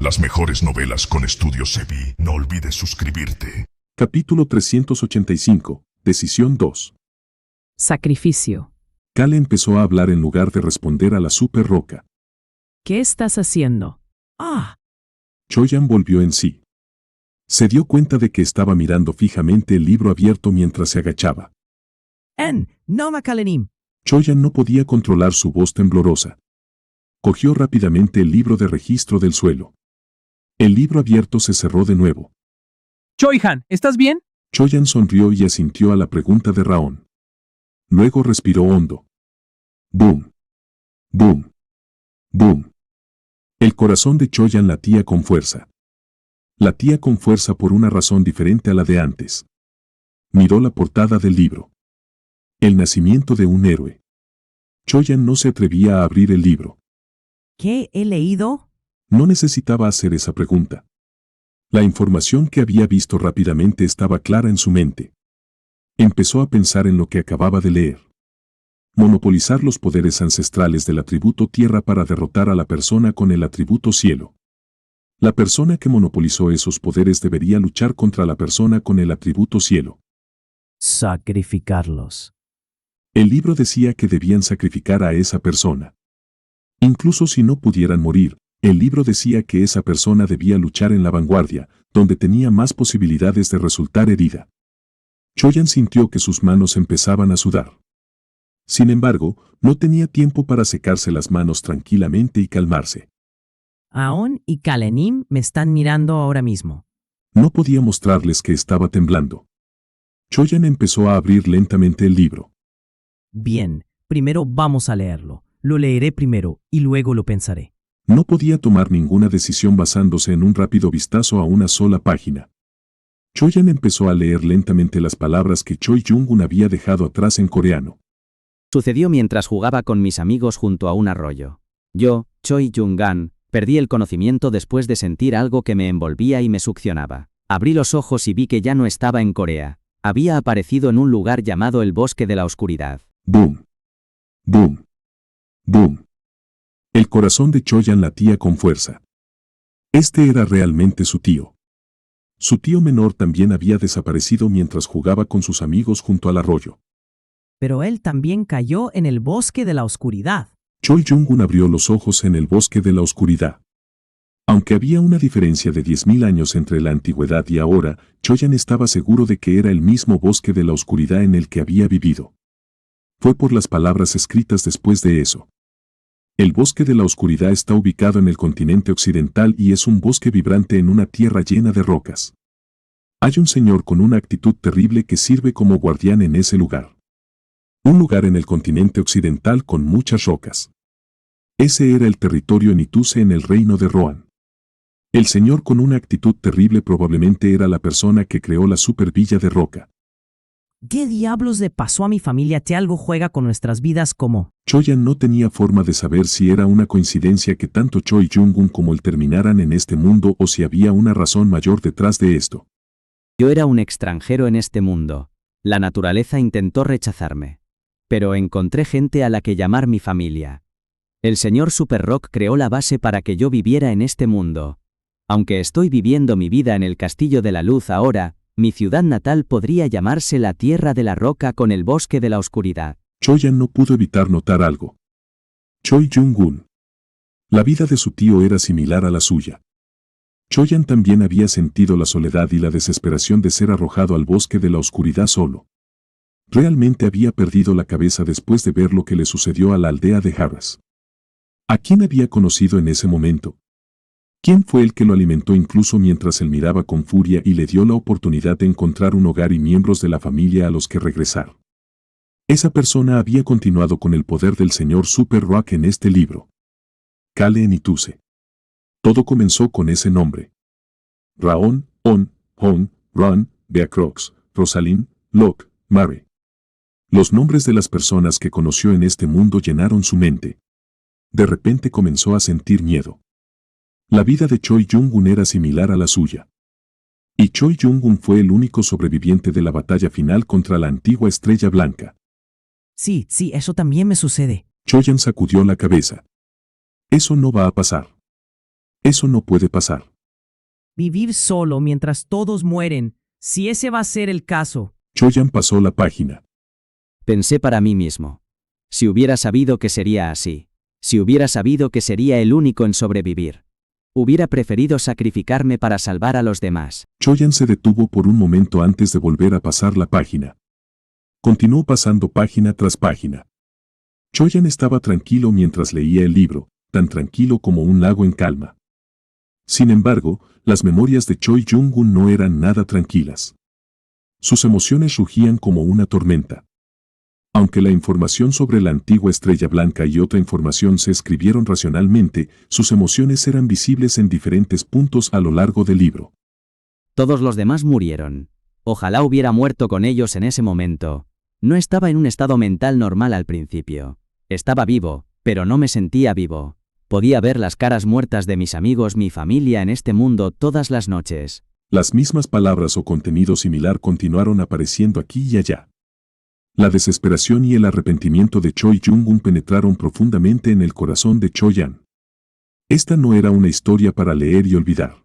Las mejores novelas con Estudios Sebi. No olvides suscribirte. Capítulo 385. Decisión 2. Sacrificio. Kale empezó a hablar en lugar de responder a la super roca. ¿Qué estás haciendo? Choyan volvió en sí. Se dio cuenta de que estaba mirando fijamente el libro abierto mientras se agachaba. No Makalenim. Choyan no podía controlar su voz temblorosa. Cogió rápidamente el libro de registro del suelo. El libro abierto se cerró de nuevo. Choihan, ¿estás bien? Choyan sonrió y asintió a la pregunta de Raon. Luego respiró hondo. Boom. Boom. Boom. El corazón de Choyan latía con fuerza. Latía con fuerza por una razón diferente a la de antes. Miró la portada del libro. El nacimiento de un héroe. Choyan no se atrevía a abrir el libro. ¿Qué he leído? No necesitaba hacer esa pregunta. La información que había visto rápidamente estaba clara en su mente. Empezó a pensar en lo que acababa de leer. Monopolizar los poderes ancestrales del atributo tierra para derrotar a la persona con el atributo cielo. La persona que monopolizó esos poderes debería luchar contra la persona con el atributo cielo. Sacrificarlos. El libro decía que debían sacrificar a esa persona. Incluso si no pudieran morir, el libro decía que esa persona debía luchar en la vanguardia, donde tenía más posibilidades de resultar herida. Choyan sintió que sus manos empezaban a sudar. Sin embargo, no tenía tiempo para secarse las manos tranquilamente y calmarse. Aon y Kalenim me están mirando ahora mismo. No podía mostrarles que estaba temblando. Choyan empezó a abrir lentamente el libro. Bien, primero vamos a leerlo. Lo leeré primero y luego lo pensaré. No podía tomar ninguna decisión basándose en un rápido vistazo a una sola página. Choyan empezó a leer lentamente las palabras que Choi Jung-un había dejado atrás en coreano. Sucedió mientras jugaba con mis amigos junto a un arroyo. Yo, Choi Jung-an, perdí el conocimiento después de sentir algo que me envolvía y me succionaba. Abrí los ojos y vi que ya no estaba en Corea. Había aparecido en un lugar llamado el Bosque de la Oscuridad. Boom. Boom. Boom. El corazón de Choyan latía con fuerza. Este era realmente su tío. Su tío menor también había desaparecido mientras jugaba con sus amigos junto al arroyo. Pero él también cayó en el bosque de la oscuridad. Choi Jung-un abrió los ojos en el bosque de la oscuridad. Aunque había una diferencia de 10.000 años entre la antigüedad y ahora, Choyan estaba seguro de que era el mismo bosque de la oscuridad en el que había vivido. Fue por las palabras escritas después de eso. El bosque de la oscuridad está ubicado en el continente occidental y es un bosque vibrante en una tierra llena de rocas. Hay un señor con una actitud terrible que sirve como guardián en ese lugar. Un lugar en el continente occidental con muchas rocas. Ese era el territorio Nituse en el reino de Rohan. El señor con una actitud terrible probablemente era la persona que creó la supervilla de roca. ¿Qué diablos le pasó a mi familia? ¿Te algo juega con nuestras vidas como? Choyan no tenía forma de saber si era una coincidencia que tanto Choi Jung-un como él terminaran en este mundo o si había una razón mayor detrás de esto. Yo era un extranjero en este mundo. La naturaleza intentó rechazarme. Pero encontré gente a la que llamar mi familia. El señor Super Rock creó la base para que yo viviera en este mundo. Aunque estoy viviendo mi vida en el Castillo de la Luz ahora, mi ciudad natal podría llamarse la Tierra de la Roca con el Bosque de la Oscuridad. Choyan no pudo evitar notar algo. Choi Jung-un. La vida de su tío era similar a la suya. Choyan también había sentido la soledad y la desesperación de ser arrojado al bosque de la oscuridad solo. Realmente había perdido la cabeza después de ver lo que le sucedió a la aldea de Harras. ¿A quién había conocido en ese momento? ¿Quién fue el que lo alimentó incluso mientras él miraba con furia y le dio la oportunidad de encontrar un hogar y miembros de la familia a los que regresar? Esa persona había continuado con el poder del señor Super Rock en este libro. Kale Nituse. Todo comenzó con ese nombre. Raon, On, Hong, Ron, Beacrox, Rosalind, Locke, Mary. Los nombres de las personas que conoció en este mundo llenaron su mente. De repente comenzó a sentir miedo. La vida de Choi Jung-un era similar a la suya. Y Choi Jung-un fue el único sobreviviente de la batalla final contra la antigua Estrella Blanca. Sí, eso también me sucede. Choyan sacudió la cabeza. Eso no va a pasar. Eso no puede pasar. Vivir solo mientras todos mueren, si ese va a ser el caso. Choyan pasó la página. Pensé para mí mismo. Si hubiera sabido que sería así. Si hubiera sabido que sería el único en sobrevivir. Hubiera preferido sacrificarme para salvar a los demás. Choyan se detuvo por un momento antes de volver a pasar la página. Continuó pasando página tras página. Choyan estaba tranquilo mientras leía el libro, tan tranquilo como un lago en calma. Sin embargo, las memorias de Choi Jung-un no eran nada tranquilas. Sus emociones rugían como una tormenta. Aunque la información sobre la antigua estrella blanca y otra información se escribieron racionalmente, sus emociones eran visibles en diferentes puntos a lo largo del libro. Todos los demás murieron. Ojalá hubiera muerto con ellos en ese momento. No estaba en un estado mental normal al principio. Estaba vivo, pero no me sentía vivo. Podía ver las caras muertas de mis amigos, mi familia en este mundo todas las noches. Las mismas palabras o contenido similar continuaron apareciendo aquí y allá. La desesperación y el arrepentimiento de Choi Jung-un penetraron profundamente en el corazón de Choyan. Esta no era una historia para leer y olvidar.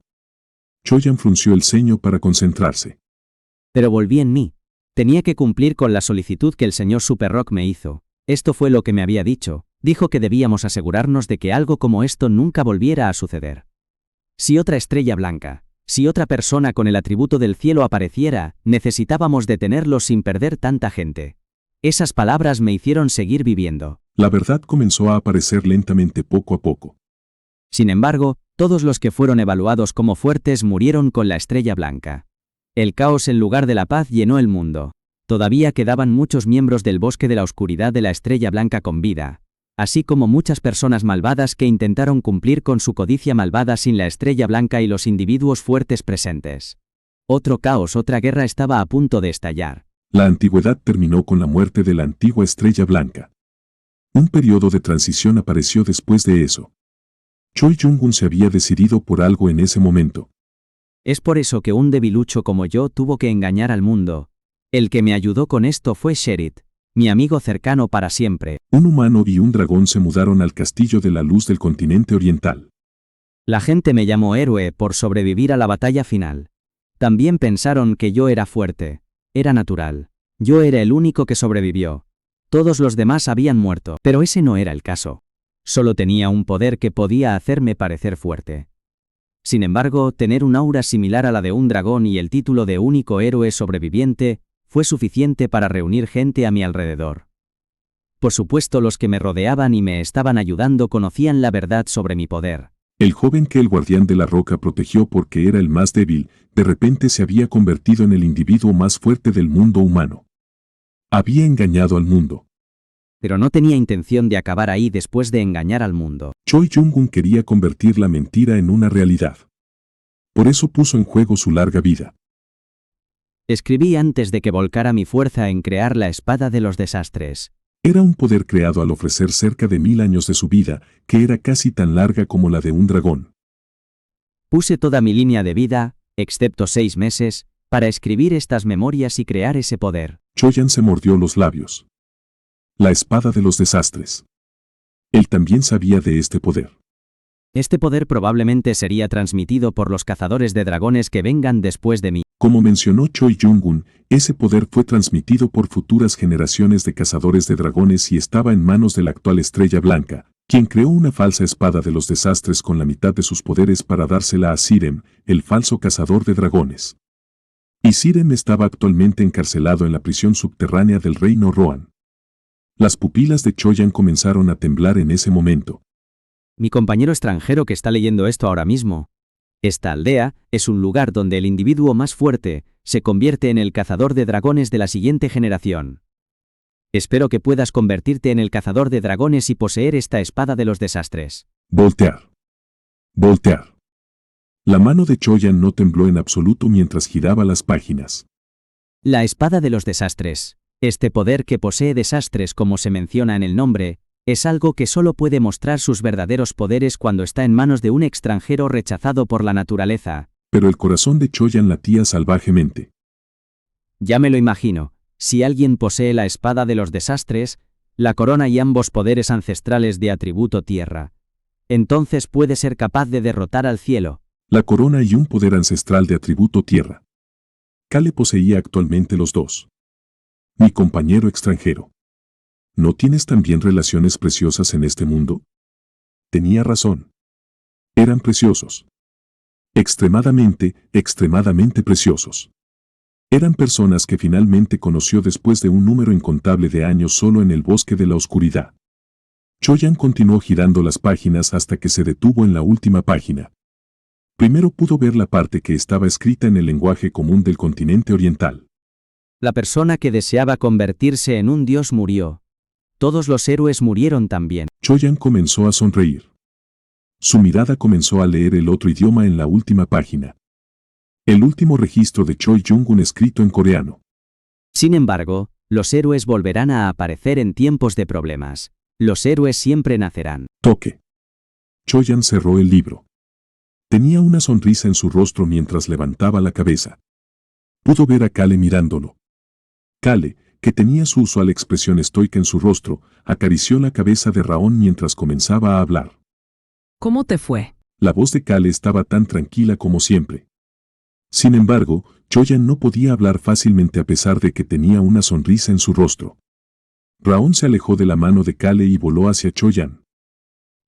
Choyan frunció el ceño para concentrarse. Pero volví en mí. Tenía que cumplir con la solicitud que el señor Super Rock me hizo. Esto fue lo que me había dicho. Dijo que debíamos asegurarnos de que algo como esto nunca volviera a suceder. Si otra estrella blanca, si otra persona con el atributo del cielo apareciera, necesitábamos detenerlo sin perder tanta gente. Esas palabras me hicieron seguir viviendo. La verdad comenzó a aparecer lentamente poco a poco. Sin embargo, todos los que fueron evaluados como fuertes murieron con la estrella blanca. El caos en lugar de la paz llenó el mundo. Todavía quedaban muchos miembros del bosque de la oscuridad de la estrella blanca con vida, así como muchas personas malvadas que intentaron cumplir con su codicia malvada sin la estrella blanca y los individuos fuertes presentes. Otro caos, otra guerra estaba a punto de estallar. La antigüedad terminó con la muerte de la antigua estrella blanca. Un periodo de transición apareció después de eso. Choi Jung-un se había decidido por algo en ese momento. Es por eso que un debilucho como yo tuvo que engañar al mundo. El que me ayudó con esto fue Sherit, mi amigo cercano para siempre. Un humano y un dragón se mudaron al Castillo de la Luz del continente oriental. La gente me llamó héroe por sobrevivir a la batalla final. También pensaron que yo era fuerte. Era natural. Yo era el único que sobrevivió. Todos los demás habían muerto. Pero ese no era el caso. Solo tenía un poder que podía hacerme parecer fuerte. Sin embargo, tener un aura similar a la de un dragón y el título de único héroe sobreviviente fue suficiente para reunir gente a mi alrededor. Por supuesto, los que me rodeaban y me estaban ayudando conocían la verdad sobre mi poder. El joven que el guardián de la roca protegió porque era el más débil, de repente se había convertido en el individuo más fuerte del mundo humano. Había engañado al mundo. Pero no tenía intención de acabar ahí después de engañar al mundo. Choi Jung-un quería convertir la mentira en una realidad. Por eso puso en juego su larga vida. Escribí antes de que volcara mi fuerza en crear la espada de los desastres. Era un poder creado al ofrecer cerca de 1000 años de su vida, que era casi tan larga como la de un dragón. Puse toda mi línea de vida, excepto 6 meses, para escribir estas memorias y crear ese poder. Choyan se mordió los labios. La espada de los desastres. Él también sabía de este poder. Este poder probablemente sería transmitido por los cazadores de dragones que vengan después de mí. Como mencionó Choi Jung-un, ese poder fue transmitido por futuras generaciones de cazadores de dragones y estaba en manos de la actual estrella blanca, quien creó una falsa espada de los desastres con la mitad de sus poderes para dársela a Sirem, el falso cazador de dragones. Y Sirem estaba actualmente encarcelado en la prisión subterránea del reino Rohan. Las pupilas de Choyan comenzaron a temblar en ese momento. Mi compañero extranjero que está leyendo esto ahora mismo. Esta aldea es un lugar donde el individuo más fuerte se convierte en el cazador de dragones de la siguiente generación. Espero que puedas convertirte en el cazador de dragones y poseer esta espada de los desastres. Voltear. Voltear. La mano de Choyan no tembló en absoluto mientras giraba las páginas. La espada de los desastres. Este poder que posee desastres como se menciona en el nombre, es algo que solo puede mostrar sus verdaderos poderes cuando está en manos de un extranjero rechazado por la naturaleza. Pero el corazón de Choyan latía salvajemente. Ya me lo imagino. Si alguien posee la espada de los desastres, la corona y ambos poderes ancestrales de atributo tierra. Entonces puede ser capaz de derrotar al cielo. La corona y un poder ancestral de atributo tierra. Kale poseía actualmente los dos. Mi compañero extranjero. ¿No tienes también relaciones preciosas en este mundo? Tenía razón. Eran preciosos. Extremadamente preciosos. Eran personas que finalmente conoció después de un número incontable de años solo en el bosque de la oscuridad. Choyan continuó girando las páginas hasta que se detuvo en la última página. Primero pudo ver la parte que estaba escrita en el lenguaje común del continente oriental. La persona que deseaba convertirse en un dios murió. Todos los héroes murieron también. Choyan comenzó a sonreír. Su mirada comenzó a leer el otro idioma en la última página. El último registro de Choi Jung-un escrito en coreano. Sin embargo, los héroes volverán a aparecer en tiempos de problemas. Los héroes siempre nacerán. Toque. Choyan cerró el libro. Tenía una sonrisa en su rostro mientras levantaba la cabeza. Pudo ver a Kale mirándolo. Kale, que tenía su usual expresión estoica en su rostro, acarició la cabeza de Raon mientras comenzaba a hablar. ¿Cómo te fue? La voz de Kale estaba tan tranquila como siempre. Sin embargo, Choyan no podía hablar fácilmente a pesar de que tenía una sonrisa en su rostro. Raon se alejó de la mano de Kale y voló hacia Choyan.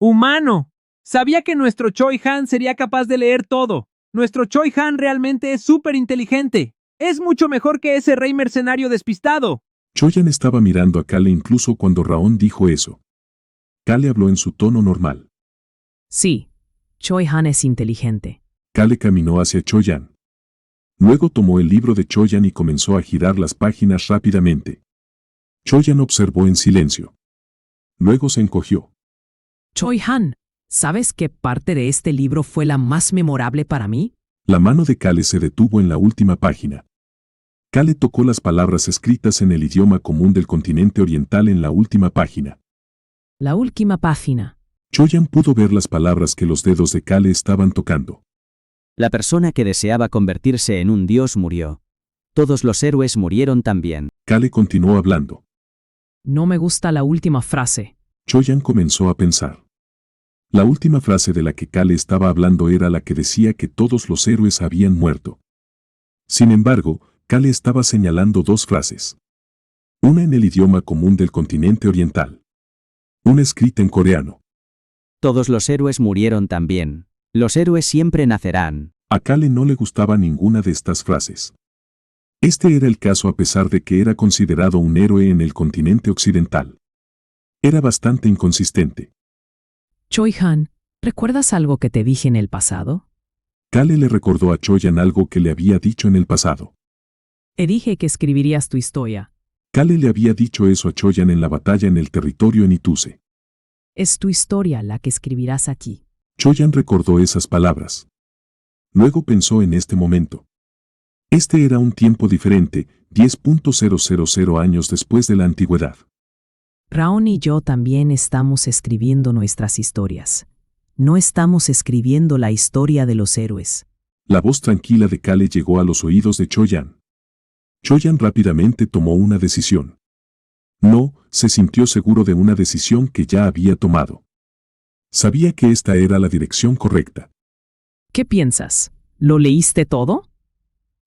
¡Humano! Sabía que nuestro Choi Han sería capaz de leer todo. Nuestro Choi Han realmente es súper inteligente. Es mucho mejor que ese rey mercenario despistado. Choyan estaba mirando a Kale incluso cuando Raon dijo eso. Kale habló en su tono normal. Sí, Choi Han es inteligente. Kale caminó hacia Choyan. Luego tomó el libro de Choyan y comenzó a girar las páginas rápidamente. Choyan observó en silencio. Luego se encogió. Choi Han, ¿sabes qué parte de este libro fue la más memorable para mí? La mano de Kale se detuvo en la última página. Kale tocó las palabras escritas en el idioma común del continente oriental en la última página. La última página. Choyan pudo ver las palabras que los dedos de Kale estaban tocando. La persona que deseaba convertirse en un dios murió. Todos los héroes murieron también. Kale continuó hablando. No me gusta la última frase. Choyan comenzó a pensar. La última frase de la que Kale estaba hablando era la que decía que todos los héroes habían muerto. Sin embargo, Kale estaba señalando dos frases. Una en el idioma común del continente oriental. Una escrita en coreano. Todos los héroes murieron también. Los héroes siempre nacerán. A Kale no le gustaba ninguna de estas frases. Este era el caso a pesar de que era considerado un héroe en el continente occidental. Era bastante inconsistente. Choi Han, ¿recuerdas algo que te dije en el pasado? Kale le recordó a Choyan algo que le había dicho en el pasado. Te dije que escribirías tu historia. Kale le había dicho eso a Choyan en la batalla en el territorio en Ituse. Es tu historia la que escribirás aquí. Choyan recordó esas palabras. Luego pensó en este momento. Este era un tiempo diferente, 10.000 años después de la antigüedad. Raon y yo también estamos escribiendo nuestras historias. No estamos escribiendo la historia de los héroes. La voz tranquila de Kale llegó a los oídos de Choyan. Choyan rápidamente tomó una decisión. No, se sintió seguro de una decisión que ya había tomado. Sabía que esta era la dirección correcta. ¿Qué piensas? ¿Lo leíste todo?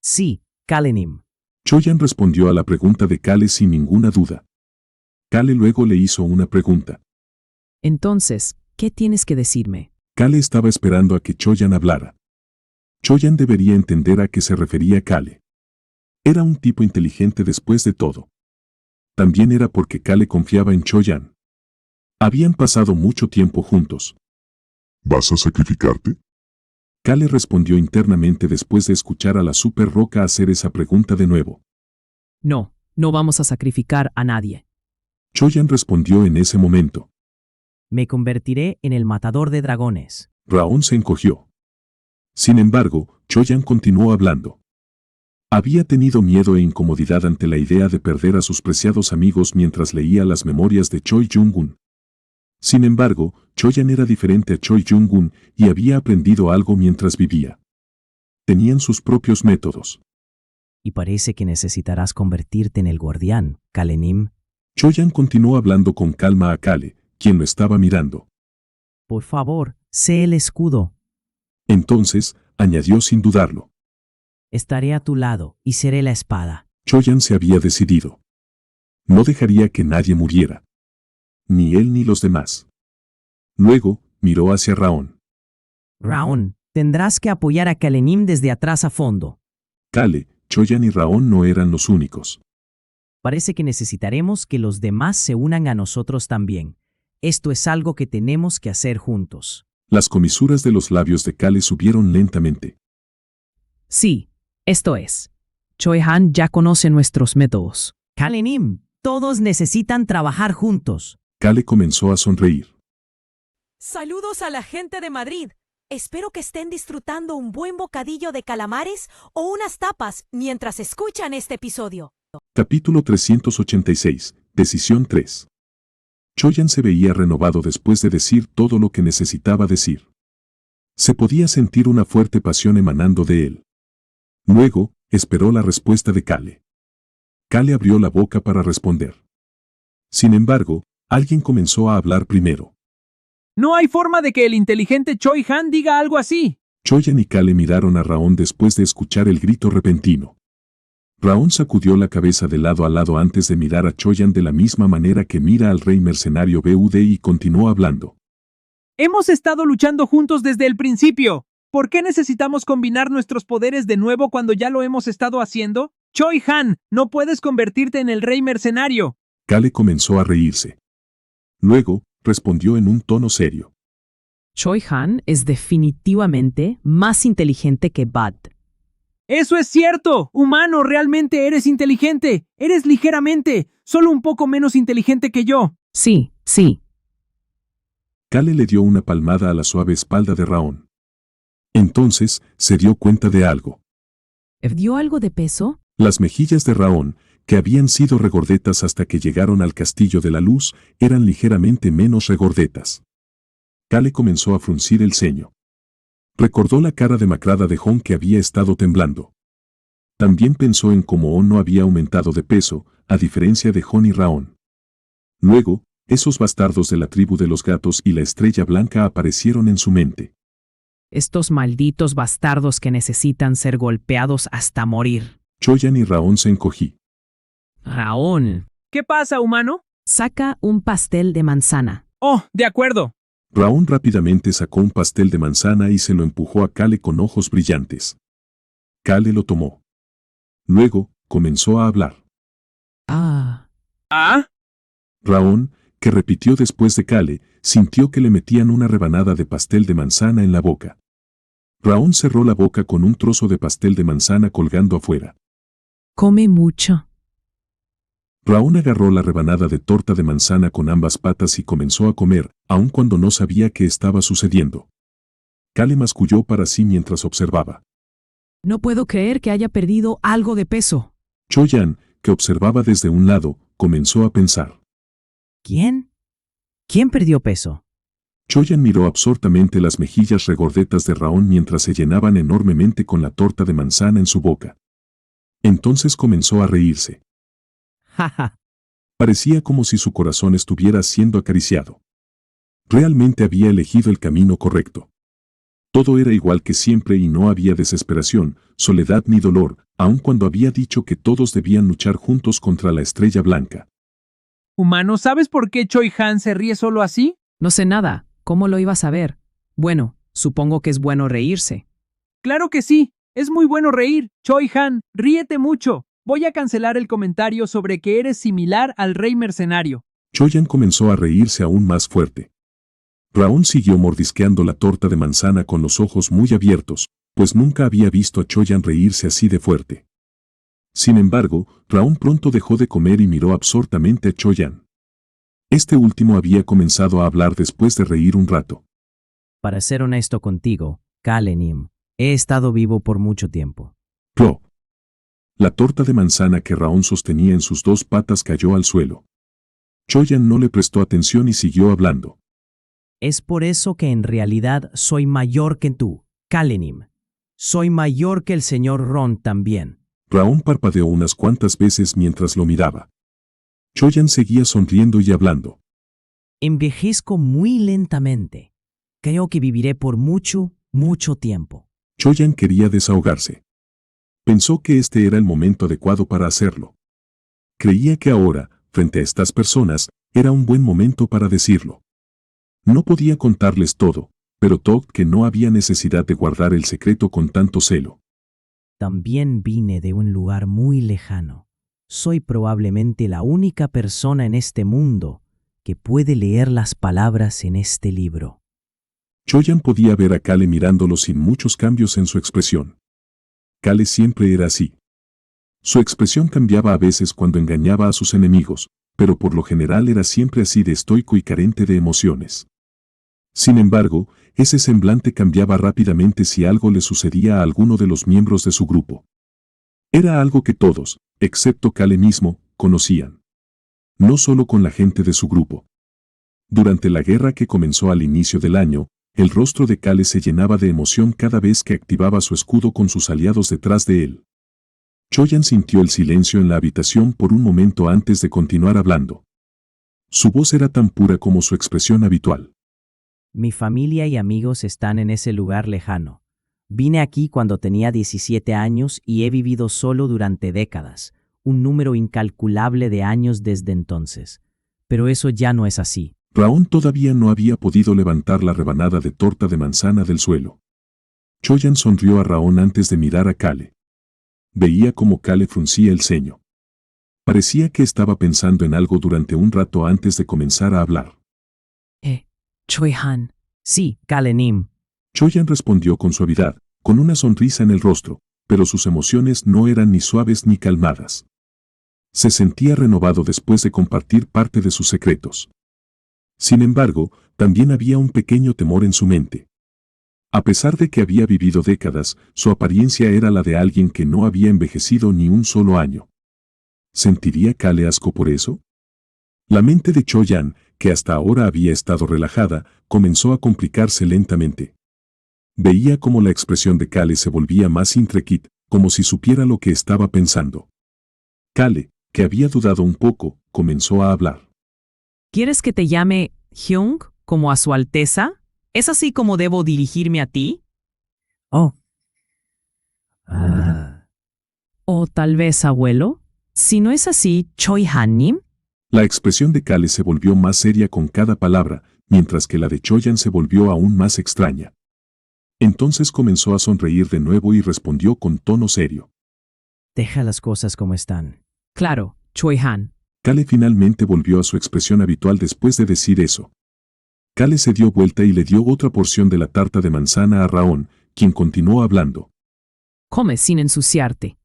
Sí, Kalenim. Choyan respondió a la pregunta de Kale sin ninguna duda. Kale luego le hizo una pregunta. Entonces, ¿qué tienes que decirme? Kale estaba esperando a que Choyan hablara. Choyan debería entender a qué se refería Kale. Era un tipo inteligente después de todo. También era porque Kale confiaba en Choyan. Habían pasado mucho tiempo juntos. ¿Vas a sacrificarte? Kale respondió internamente después de escuchar a la super roca hacer esa pregunta de nuevo. No, no vamos a sacrificar a nadie. Choyan respondió en ese momento. Me convertiré en el matador de dragones. Raon se encogió. Sin embargo, Choyan continuó hablando. Había tenido miedo e incomodidad ante la idea de perder a sus preciados amigos mientras leía las memorias de Choi Jung-un. Sin embargo, Choyan era diferente a Choi Jung-un y había aprendido algo mientras vivía. Tenían sus propios métodos. Y parece que necesitarás convertirte en el guardián, Kalenim. Choyan continuó hablando con calma a Kale, quien lo estaba mirando. Por favor, sé el escudo. Entonces, añadió sin dudarlo. Estaré a tu lado y seré la espada. Choyan se había decidido. No dejaría que nadie muriera. Ni él ni los demás. Luego, miró hacia Raon. Raon, tendrás que apoyar a Kalenim desde atrás a fondo. Kale, Choyan y Raon no eran los únicos. Parece que necesitaremos que los demás se unan a nosotros también. Esto es algo que tenemos que hacer juntos. Las comisuras de los labios de Kale subieron lentamente. Sí, esto es. Choi Han ya conoce nuestros métodos. Kalenim, todos necesitan trabajar juntos. Kale comenzó a sonreír. Saludos a la gente de Madrid. Espero que estén disfrutando un buen bocadillo de calamares o unas tapas mientras escuchan este episodio. Capítulo 386. Decisión 3. Choyan se veía renovado después de decir todo lo que necesitaba decir. Se podía sentir una fuerte pasión emanando de él. Luego, esperó la respuesta de Kale. Kale abrió la boca para responder. Sin embargo, alguien comenzó a hablar primero. No hay forma de que el inteligente Choi Han diga algo así. Choyan y Kale miraron a Raon después de escuchar el grito repentino. Raon sacudió la cabeza de lado a lado antes de mirar a Choyan de la misma manera que mira al rey mercenario Bud y continuó hablando. Hemos estado luchando juntos desde el principio. ¿Por qué necesitamos combinar nuestros poderes de nuevo cuando ya lo hemos estado haciendo? Choi Han, no puedes convertirte en el rey mercenario. Kale comenzó a reírse. Luego, respondió en un tono serio. Choi Han es definitivamente más inteligente que Bud. Eso es cierto. Humano, realmente eres inteligente. Eres ligeramente, solo un poco menos inteligente que yo. Sí, sí. Kale le dio una palmada a la suave espalda de Raon. Entonces, se dio cuenta de algo. ¿Dio algo de peso? Las mejillas de Raon, que habían sido regordetas hasta que llegaron al Castillo de la Luz, eran ligeramente menos regordetas. Kale comenzó a fruncir el ceño. Recordó la cara demacrada de Hon que había estado temblando. También pensó en cómo On no había aumentado de peso, a diferencia de Hon y Raon. Luego, esos bastardos de la tribu de los gatos y la estrella blanca aparecieron en su mente. Estos malditos bastardos que necesitan ser golpeados hasta morir. Choyan y Raon se encogí. Raon, ¿Qué pasa, humano? saca un pastel de manzana. Oh, de acuerdo. Raon rápidamente sacó un pastel de manzana y se lo empujó a Kale con ojos brillantes. Kale lo tomó. Luego, comenzó a hablar. Ah. ¿Ah? Raon, que repitió después de Kale, sintió que le metían una rebanada de pastel de manzana en la boca. Raon cerró la boca con un trozo de pastel de manzana colgando afuera. Come mucho. Raon agarró la rebanada de torta de manzana con ambas patas y comenzó a comer, aun cuando no sabía qué estaba sucediendo. Kale masculló para sí mientras observaba. No puedo creer que haya perdido algo de peso. Choyan, que observaba desde un lado, comenzó a pensar. ¿Quién? ¿Quién perdió peso? Choyan miró absortamente las mejillas regordetas de Raon mientras se llenaban enormemente con la torta de manzana en su boca. Entonces comenzó a reírse. Jaja. Parecía como si su corazón estuviera siendo acariciado. Realmente había elegido el camino correcto. Todo era igual que siempre y no había desesperación, soledad ni dolor, aun cuando había dicho que todos debían luchar juntos contra la estrella blanca. Humano, ¿sabes por qué Choi Han se ríe solo así? No sé nada. ¿Cómo lo iba a saber? Bueno, supongo que es bueno reírse. Claro que sí. Es muy bueno reír. Choi Han, ríete mucho. Voy a cancelar el comentario sobre que eres similar al rey mercenario. Choyan comenzó a reírse aún más fuerte. Raon siguió mordisqueando la torta de manzana con los ojos muy abiertos, pues nunca había visto a Choyan reírse así de fuerte. Sin embargo, Raon pronto dejó de comer y miró absortamente a Choyan. Este último había comenzado a hablar después de reír un rato. Para ser honesto contigo, Kalenim, he estado vivo por mucho tiempo. Plop. La torta de manzana que Raon sostenía en sus dos patas cayó al suelo. Choyan no le prestó atención y siguió hablando. Es por eso que en realidad soy mayor que tú, Kalenim. Soy mayor que el señor Ron también. Raon parpadeó unas cuantas veces mientras lo miraba. Choyan seguía sonriendo y hablando. Envejezco muy lentamente. Creo que viviré por mucho, mucho tiempo. Choyan quería desahogarse. Pensó que este era el momento adecuado para hacerlo. Creía que ahora, frente a estas personas, era un buen momento para decirlo. No podía contarles todo, pero toc que no había necesidad de guardar el secreto con tanto celo. También vine de un lugar muy lejano. Soy probablemente la única persona en este mundo que puede leer las palabras en este libro. Choyan podía ver a Kale mirándolo sin muchos cambios en su expresión. Kale siempre era así. Su expresión cambiaba a veces cuando engañaba a sus enemigos, pero por lo general era siempre así de estoico y carente de emociones. Sin embargo, ese semblante cambiaba rápidamente si algo le sucedía a alguno de los miembros de su grupo. Era algo que todos, excepto Kale mismo, conocían. No solo con la gente de su grupo. Durante la guerra que comenzó al inicio del año, el rostro de Kale se llenaba de emoción cada vez que activaba su escudo con sus aliados detrás de él. Choyan sintió el silencio en la habitación por un momento antes de continuar hablando. Su voz era tan pura como su expresión habitual. Mi familia y amigos están en ese lugar lejano. Vine aquí cuando tenía 17 años y he vivido solo durante décadas, un número incalculable de años desde entonces. Pero eso ya no es así. Raón todavía no había podido levantar la rebanada de torta de manzana del suelo. Choyan sonrió a Raón antes de mirar a Kale. Veía cómo Kale fruncía el ceño. Parecía que estaba pensando en algo durante un rato antes de comenzar a hablar. Choi-han. Sí, Kale-nim. Choyan respondió con suavidad, con una sonrisa en el rostro, pero sus emociones no eran ni suaves ni calmadas. Se sentía renovado después de compartir parte de sus secretos. Sin embargo, también había un pequeño temor en su mente. A pesar de que había vivido décadas, su apariencia era la de alguien que no había envejecido ni un solo año. ¿Sentiría Kale asco por eso? La mente de Choyan, que hasta ahora había estado relajada, comenzó a complicarse lentamente. Veía cómo la expresión de Kale se volvía más intréquid, como si supiera lo que estaba pensando. Kale, que había dudado un poco, comenzó a hablar. ¿Quieres que te llame Hyung, como a su Alteza? ¿Es así como debo dirigirme a ti? Oh. ¿O tal vez abuelo? Si no es así, Choi-han-nim. La expresión de Kale se volvió más seria con cada palabra, mientras que la de Choyan se volvió aún más extraña. Entonces comenzó a sonreír de nuevo y respondió con tono serio. Deja las cosas como están. Claro, Choi-han. Kale finalmente volvió a su expresión habitual después de decir eso. Kale se dio vuelta y le dio otra porción de la tarta de manzana a Raón, quien continuó hablando. Come sin ensuciarte.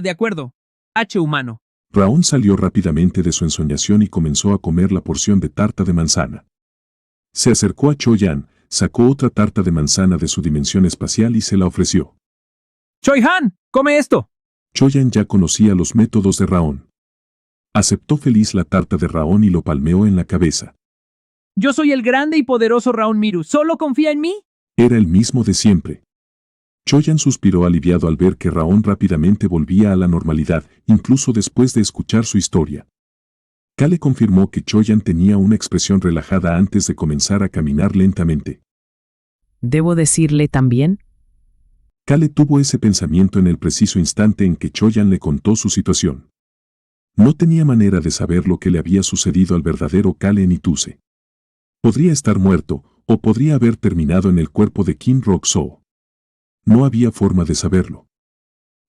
De acuerdo. H humano. Raón salió rápidamente de su ensoñación y comenzó a comer la porción de tarta de manzana. Se acercó a Choyan, sacó otra tarta de manzana de su dimensión espacial y se la ofreció. Choi-han, come esto. Choyan ya conocía los métodos de Raón. Aceptó feliz la tarta de Raón y lo palmeó en la cabeza. Yo soy el grande y poderoso Raón Miru. ¿Solo confía en mí? Era el mismo de siempre. Choyan suspiró aliviado al ver que Raón rápidamente volvía a la normalidad, incluso después de escuchar su historia. Kale confirmó que Choyan tenía una expresión relajada antes de comenzar a caminar lentamente. ¿Debo decirle también? Kale tuvo ese pensamiento en el preciso instante en que Choyan le contó su situación. No tenía manera de saber lo que le había sucedido al verdadero Kale Nituse. Podría estar muerto, o podría haber terminado en el cuerpo de Kim Rok-soo. No había forma de saberlo.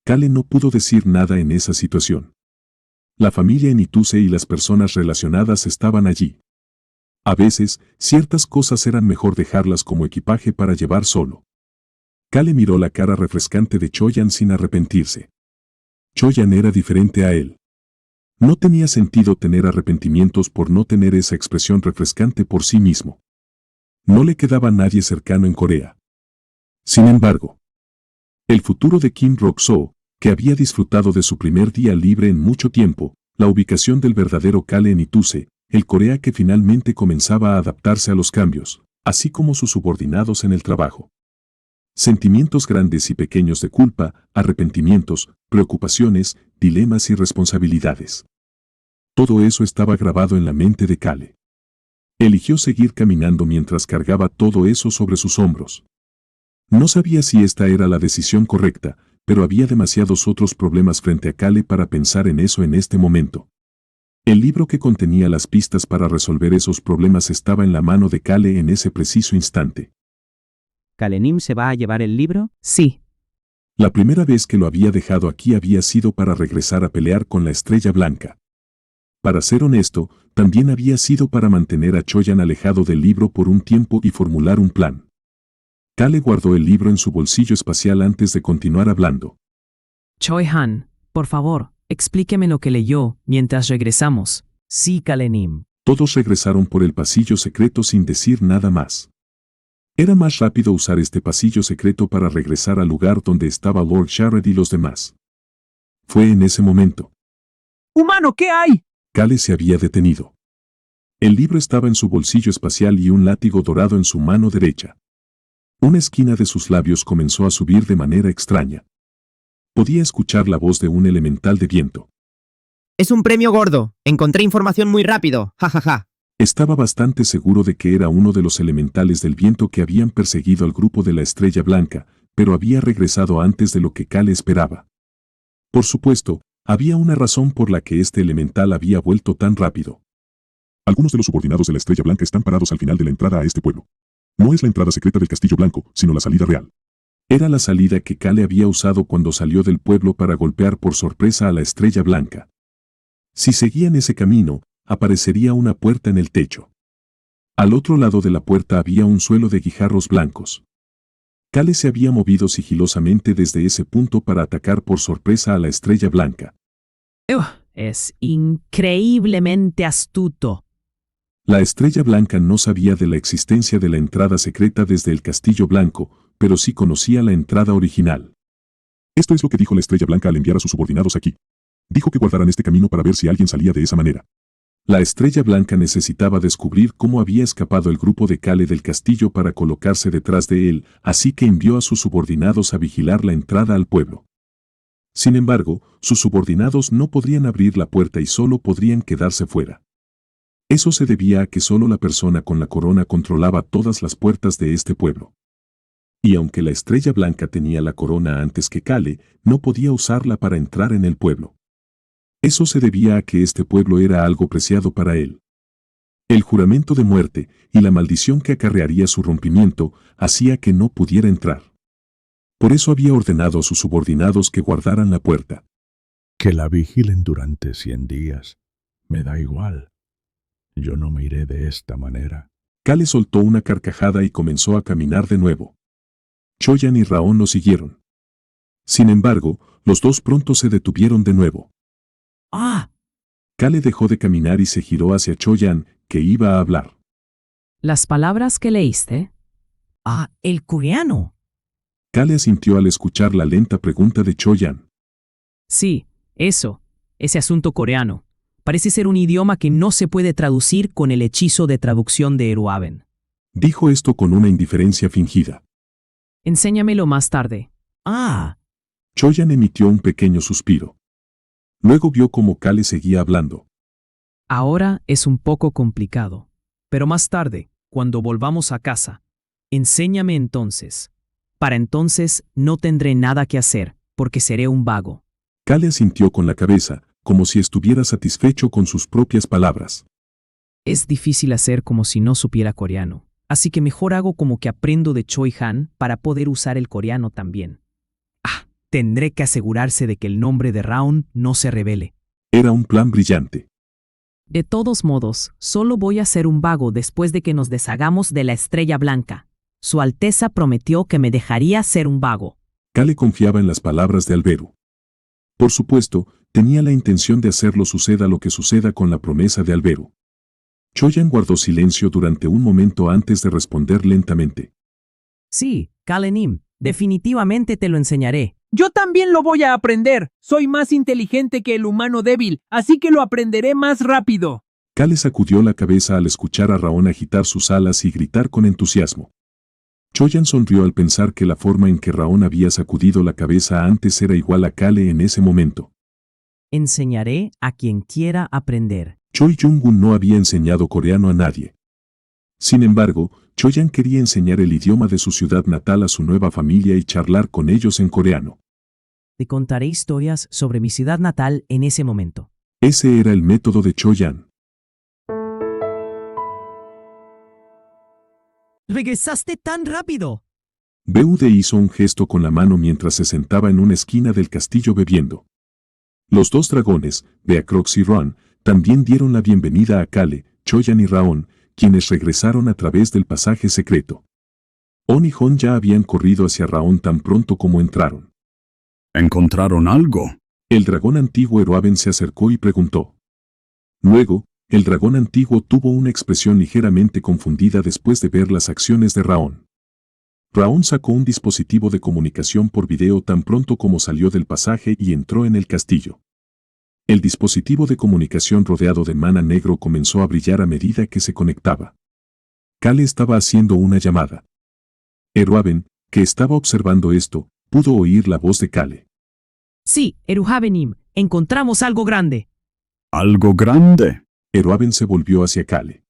Kale no pudo decir nada en esa situación. La familia Nituse y las personas relacionadas estaban allí. A veces, ciertas cosas eran mejor dejarlas como equipaje para llevar solo. Kale miró la cara refrescante de Choyan sin arrepentirse. Choyan era diferente a él. No tenía sentido tener arrepentimientos por no tener esa expresión refrescante por sí mismo. No le quedaba nadie cercano en Corea. Sin embargo, el futuro de Kim Rok-soo, que había disfrutado de su primer día libre en mucho tiempo, la ubicación del verdadero Kale Nituse, el Corea que finalmente comenzaba a adaptarse a los cambios, así como sus subordinados en el trabajo. Sentimientos grandes y pequeños de culpa, arrepentimientos, preocupaciones, dilemas y responsabilidades. Todo eso estaba grabado en la mente de Kale. Eligió seguir caminando mientras cargaba todo eso sobre sus hombros. No sabía si esta era la decisión correcta, pero había demasiados otros problemas frente a Kale para pensar en eso en este momento. El libro que contenía las pistas para resolver esos problemas estaba en la mano de Kale en ese preciso instante. ¿Kalenim se va a llevar el libro? Sí, La primera vez que lo había dejado aquí había sido para regresar a pelear con la Estrella Blanca. Para ser honesto, también había sido para mantener a Choyan alejado del libro por un tiempo y formular un plan. Kale guardó el libro en su bolsillo espacial antes de continuar hablando. Choi-han, por favor, explíqueme lo que leyó mientras regresamos. Sí, Kalenim. Todos regresaron por el pasillo secreto sin decir nada más. Era más rápido usar este pasillo secreto para regresar al lugar donde estaba Lord Sharad y los demás. Fue en ese momento. ¡Humano, qué hay! Kale se había detenido. El libro estaba en su bolsillo espacial y un látigo dorado en su mano derecha. Una esquina de sus labios comenzó a subir de manera extraña. Podía escuchar la voz de un elemental de viento. Es un premio gordo. Encontré información muy rápido. Ja, ja, ja. Estaba bastante seguro de que era uno de los elementales del viento que habían perseguido al grupo de la Estrella Blanca, pero había regresado antes de lo que Kale esperaba. Por supuesto, había una razón por la que este elemental había vuelto tan rápido. Algunos de los subordinados de la Estrella Blanca están parados al final de la entrada a este pueblo. No es la entrada secreta del Castillo Blanco, sino la salida real. Era la salida que Kale había usado cuando salió del pueblo para golpear por sorpresa a la Estrella Blanca. Si seguían ese camino, aparecería una puerta en el techo. Al otro lado de la puerta había un suelo de guijarros blancos. Kale se había movido sigilosamente desde ese punto para atacar por sorpresa a la Estrella Blanca. Es increíblemente astuto. La Estrella Blanca no sabía de la existencia de la entrada secreta desde el Castillo Blanco, pero sí conocía la entrada original. Esto es lo que dijo la Estrella Blanca al enviar a sus subordinados aquí. Dijo que guardaran este camino para ver si alguien salía de esa manera. La Estrella Blanca necesitaba descubrir cómo había escapado el grupo de Kale del castillo para colocarse detrás de él, así que envió a sus subordinados a vigilar la entrada al pueblo. Sin embargo, sus subordinados no podrían abrir la puerta y solo podrían quedarse fuera. Eso se debía a que solo la persona con la corona controlaba todas las puertas de este pueblo. Y aunque la Estrella Blanca tenía la corona antes que Kale, no podía usarla para entrar en el pueblo. Eso se debía a que este pueblo era algo preciado para él. El juramento de muerte y la maldición que acarrearía su rompimiento hacía que no pudiera entrar. Por eso había ordenado a sus subordinados que guardaran la puerta. Que la vigilen durante 100 días. Me da igual. Yo no me iré de esta manera. Kale soltó una carcajada y comenzó a caminar de nuevo. Choyan y Raon lo siguieron. Sin embargo, los dos pronto se detuvieron de nuevo. ¡Ah! Kale dejó de caminar y se giró hacia Choyan, que iba a hablar. ¿Las palabras que leíste? Ah, el coreano. Kale asintió al escuchar la lenta pregunta de Choyan. Sí, eso, ese asunto coreano. Parece ser un idioma que no se puede traducir con el hechizo de traducción de Eruaben. Dijo esto con una indiferencia fingida. Enséñamelo más tarde. Ah, Choyan emitió un pequeño suspiro. Luego vio cómo Kale seguía hablando. Ahora es un poco complicado. Pero más tarde, cuando volvamos a casa, enséñame entonces. Para entonces no tendré nada que hacer, porque seré un vago. Kale asintió con la cabeza, como si estuviera satisfecho con sus propias palabras. Es difícil hacer como si no supiera coreano, así que mejor hago como que aprendo de Choi-han para poder usar el coreano también. Tendré que asegurarse de que el nombre de Raon no se revele. Era un plan brillante. De todos modos, solo voy a ser un vago después de que nos deshagamos de la Estrella Blanca. Su Alteza prometió que me dejaría ser un vago. Kale confiaba en las palabras de Alberu. Por supuesto, tenía la intención de hacerlo suceda lo que suceda con la promesa de Alberu. Choyan guardó silencio durante un momento antes de responder lentamente. sí, Kalenim, definitivamente te lo enseñaré. Yo también lo voy a aprender. Soy más inteligente que el humano débil, así que lo aprenderé más rápido. Kale sacudió la cabeza al escuchar a Raon agitar sus alas y gritar con entusiasmo. Choyan sonrió al pensar que la forma en que Raon había sacudido la cabeza antes era igual a Kale en ese momento. Enseñaré a quien quiera aprender. Choi Jung-gun no había enseñado coreano a nadie. Sin embargo, Choyan quería enseñar el idioma de su ciudad natal a su nueva familia y charlar con ellos en coreano. Te contaré historias sobre mi ciudad natal en ese momento. Ese era el método de Choyan. ¡Regresaste tan rápido! Beude hizo un gesto con la mano mientras se sentaba en una esquina del castillo bebiendo. Los dos dragones, Beacrox y Roan, también dieron la bienvenida a Kale, Choyan y Raon, quienes regresaron a través del pasaje secreto. On y Hon ya habían corrido hacia Raon tan pronto como entraron. ¿Encontraron algo? El dragón antiguo Eruaben se acercó y preguntó. Luego, el dragón antiguo tuvo una expresión ligeramente confundida después de ver las acciones de Raon. Raon sacó un dispositivo de comunicación por video tan pronto como salió del pasaje y entró en el castillo. El dispositivo de comunicación rodeado de mana negro comenzó a brillar a medida que se conectaba. Kale estaba haciendo una llamada. Eruaben, que estaba observando esto, pudo oír la voz de Kale. Sí, Eruhabenim, encontramos algo grande. ¿Algo grande? Eruaben se volvió hacia Kale.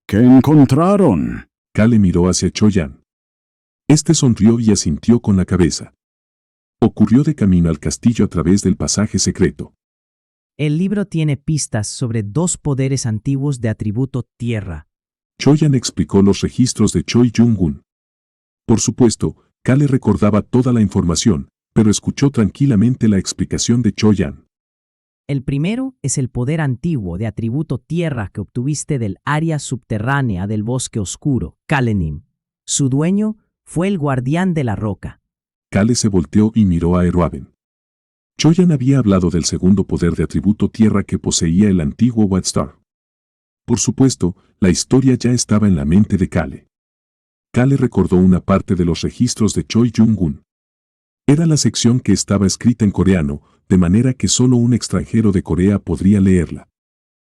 ¿Qué encontraron? Kale miró hacia Choyan. Este sonrió y asintió con la cabeza. Ocurrió de camino al castillo a través del pasaje secreto. El libro tiene pistas sobre 2 poderes antiguos de atributo tierra. Choyan explicó los registros de Choi Jung-un. Por supuesto, Kale recordaba toda la información, pero escuchó tranquilamente la explicación de Choyan. El primero es el poder antiguo de atributo tierra que obtuviste del área subterránea del bosque oscuro, Kalenim. Su dueño fue el guardián de la roca. Kale se volteó y miró a Eruaben. Choyan había hablado del segundo poder de atributo tierra que poseía el antiguo Whitestar. Por supuesto, la historia ya estaba en la mente de Kale. Kale recordó una parte de los registros de Choi Jung-un. Era la sección que estaba escrita en coreano, de manera que solo un extranjero de Corea podría leerla.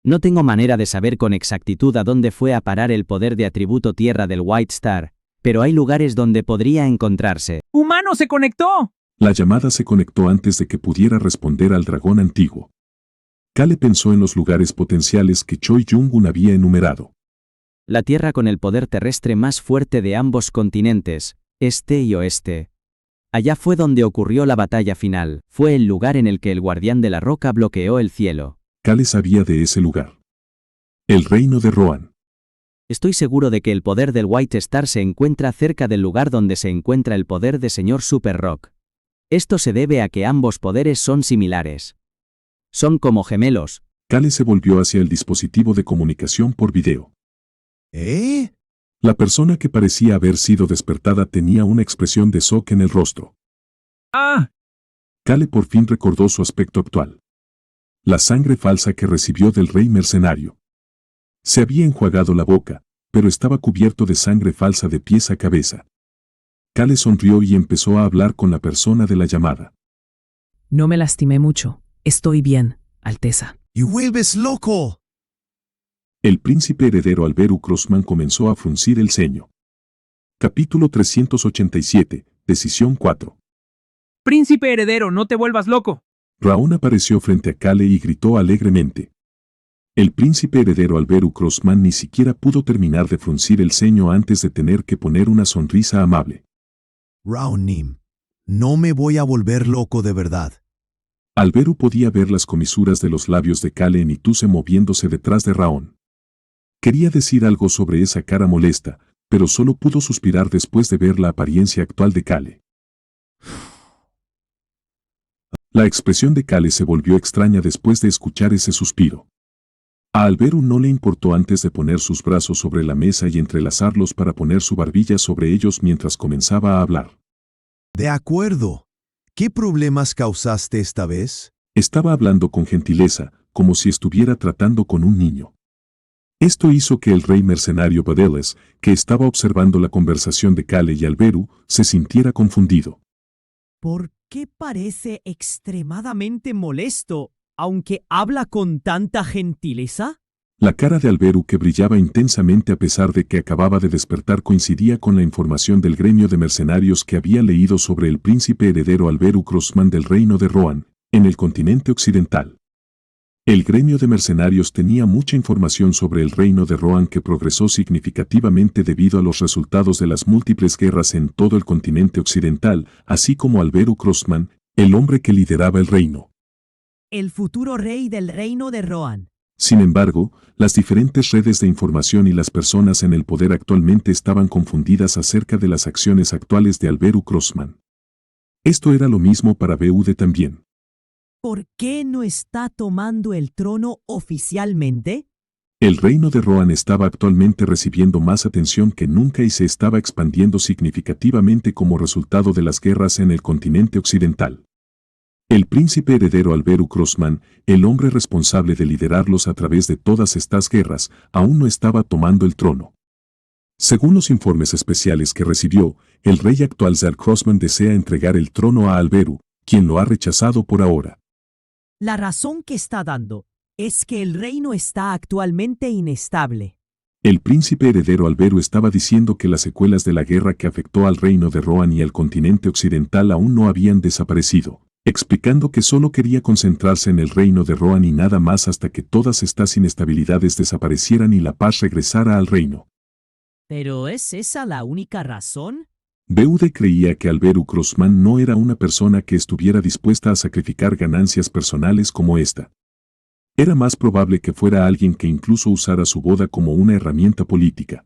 No tengo manera de saber con exactitud a dónde fue a parar el poder de atributo tierra del White Star, pero hay lugares donde podría encontrarse. ¡Humano se conectó! La llamada se conectó antes de que pudiera responder al dragón antiguo. Kale pensó en los lugares potenciales que Choi Jung-un había enumerado. La Tierra con el poder terrestre más fuerte de ambos continentes, este y oeste. Allá fue donde ocurrió la batalla final, fue el lugar en el que el guardián de la roca bloqueó el cielo. Kale sabía de ese lugar. El reino de Roan. Estoy seguro de que el poder del White Star se encuentra cerca del lugar donde se encuentra el poder de Señor Super Rock. Esto se debe a que ambos poderes son similares. Son como gemelos. Kale se volvió hacia el dispositivo de comunicación por video. ¿Eh? La persona que parecía haber sido despertada tenía una expresión de shock en el rostro. ¡Ah! Kale por fin recordó su aspecto actual. La sangre falsa que recibió del rey mercenario. Se había enjuagado la boca, pero estaba cubierto de sangre falsa de pies a cabeza. Kale sonrió y empezó a hablar con la persona de la llamada. No me lastimé mucho. Estoy bien, Alteza. ¡Y vuelves loco! El príncipe heredero Alberu Crossman comenzó a fruncir el ceño. Capítulo 387, Decisión 4. Príncipe heredero, no te vuelvas loco. Raon apareció frente a Kale y gritó alegremente. El príncipe heredero Alberu Crossman ni siquiera pudo terminar de fruncir el ceño antes de tener que poner una sonrisa amable. Raonim, no me voy a volver loco de verdad. Alberu podía ver las comisuras de los labios de Kale en Ituse moviéndose detrás de Raon. Quería decir algo sobre esa cara molesta, pero solo pudo suspirar después de ver la apariencia actual de Kale. La expresión de Kale se volvió extraña después de escuchar ese suspiro. A Alberu no le importó antes de poner sus brazos sobre la mesa y entrelazarlos para poner su barbilla sobre ellos mientras comenzaba a hablar. De acuerdo. ¿Qué problemas causaste esta vez? Estaba hablando con gentileza, como si estuviera tratando con un niño. Esto hizo que el rey mercenario Badeles, que estaba observando la conversación de Kale y Alberu, se sintiera confundido. ¿Por qué parece extremadamente molesto, aunque habla con tanta gentileza? La cara de Alberu, que brillaba intensamente a pesar de que acababa de despertar, coincidía con la información del gremio de mercenarios que había leído sobre el príncipe heredero Alberu Crossman del reino de Roan, en el continente occidental. El gremio de mercenarios tenía mucha información sobre el reino de Rohan que progresó significativamente debido a los resultados de las múltiples guerras en todo el continente occidental, así como Alberu Crossman, el hombre que lideraba el reino. El futuro rey del reino de Rohan. Sin embargo, las diferentes redes de información y las personas en el poder actualmente estaban confundidas acerca de las acciones actuales de Alberu Crossman. Esto era lo mismo para Beude también. ¿Por qué no está tomando el trono oficialmente? El reino de Rohan estaba actualmente recibiendo más atención que nunca y se estaba expandiendo significativamente como resultado de las guerras en el continente occidental. El príncipe heredero Alberu Crossman, el hombre responsable de liderarlos a través de todas estas guerras, aún no estaba tomando el trono. Según los informes especiales que recibió, el rey actual Zar Crossman desea entregar el trono a Alberu, quien lo ha rechazado por ahora. La razón que está dando es que el reino está actualmente inestable. El príncipe heredero Alberu estaba diciendo que las secuelas de la guerra que afectó al reino de Rohan y al continente occidental aún no habían desaparecido, explicando que solo quería concentrarse en el reino de Rohan y nada más hasta que todas estas inestabilidades desaparecieran y la paz regresara al reino. ¿Pero es esa la única razón? Beude creía que Alberu Crossman no era una persona que estuviera dispuesta a sacrificar ganancias personales como esta. Era más probable que fuera alguien que incluso usara su boda como una herramienta política.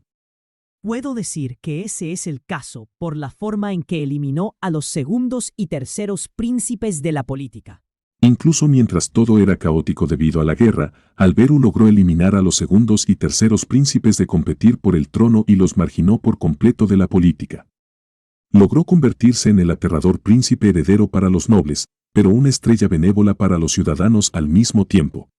Puedo decir que ese es el caso por la forma en que eliminó a los segundos y terceros príncipes de la política. Incluso mientras todo era caótico debido a la guerra, Alberu logró eliminar a los segundos y terceros príncipes de competir por el trono y los marginó por completo de la política. Logró convertirse en el aterrador príncipe heredero para los nobles, pero una estrella benévola para los ciudadanos al mismo tiempo.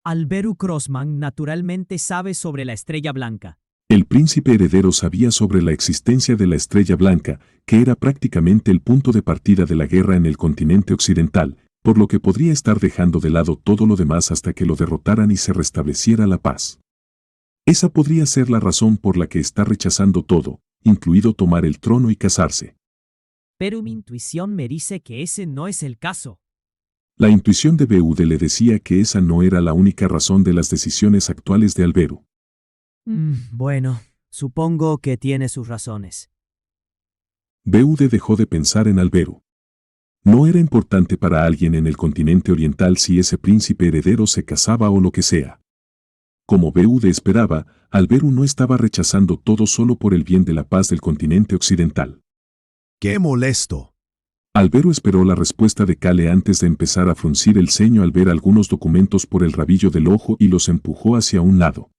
Alberu Crossman naturalmente sabe sobre la Estrella Blanca. El príncipe heredero sabía sobre la existencia de la Estrella Blanca, que era prácticamente el punto de partida de la guerra en el continente occidental, por lo que podría estar dejando de lado todo lo demás hasta que lo derrotaran y se restableciera la paz. Esa podría ser la razón por la que está rechazando todo, incluido tomar el trono y casarse. Pero mi intuición me dice que ese no es el caso. La intuición de Beude le decía que esa no era la única razón de las decisiones actuales de Alberu. Bueno, supongo que tiene sus razones. Beude dejó de pensar en Alberu. No era importante para alguien en el continente oriental si ese príncipe heredero se casaba o lo que sea. Como Beude esperaba, Alberu no estaba rechazando todo solo por el bien de la paz del continente occidental. ¡Qué molesto! Alberu esperó la respuesta de Kale antes de empezar a fruncir el ceño al ver algunos documentos por el rabillo del ojo y los empujó hacia un lado.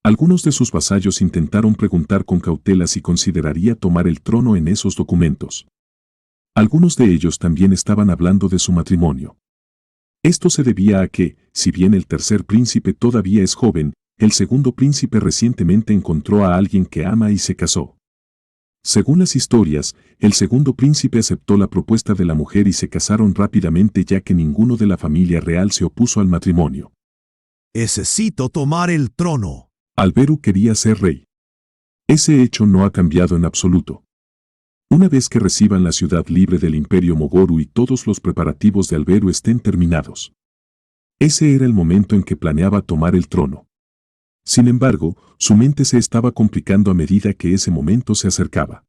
Algunos de sus vasallos intentaron preguntar con cautela si consideraría tomar el trono en esos documentos. Algunos de ellos también estaban hablando de su matrimonio. Esto se debía a que, si bien el tercer príncipe todavía es joven, el segundo príncipe recientemente encontró a alguien que ama y se casó. Según las historias, el segundo príncipe aceptó la propuesta de la mujer y se casaron rápidamente ya que ninguno de la familia real se opuso al matrimonio. Necesito tomar el trono. Alberu quería ser rey. Ese hecho no ha cambiado en absoluto. Una vez que reciban la ciudad libre del Imperio Mogoru y todos los preparativos de Alberu estén terminados. Ese era el momento en que planeaba tomar el trono. Sin embargo, su mente se estaba complicando a medida que ese momento se acercaba.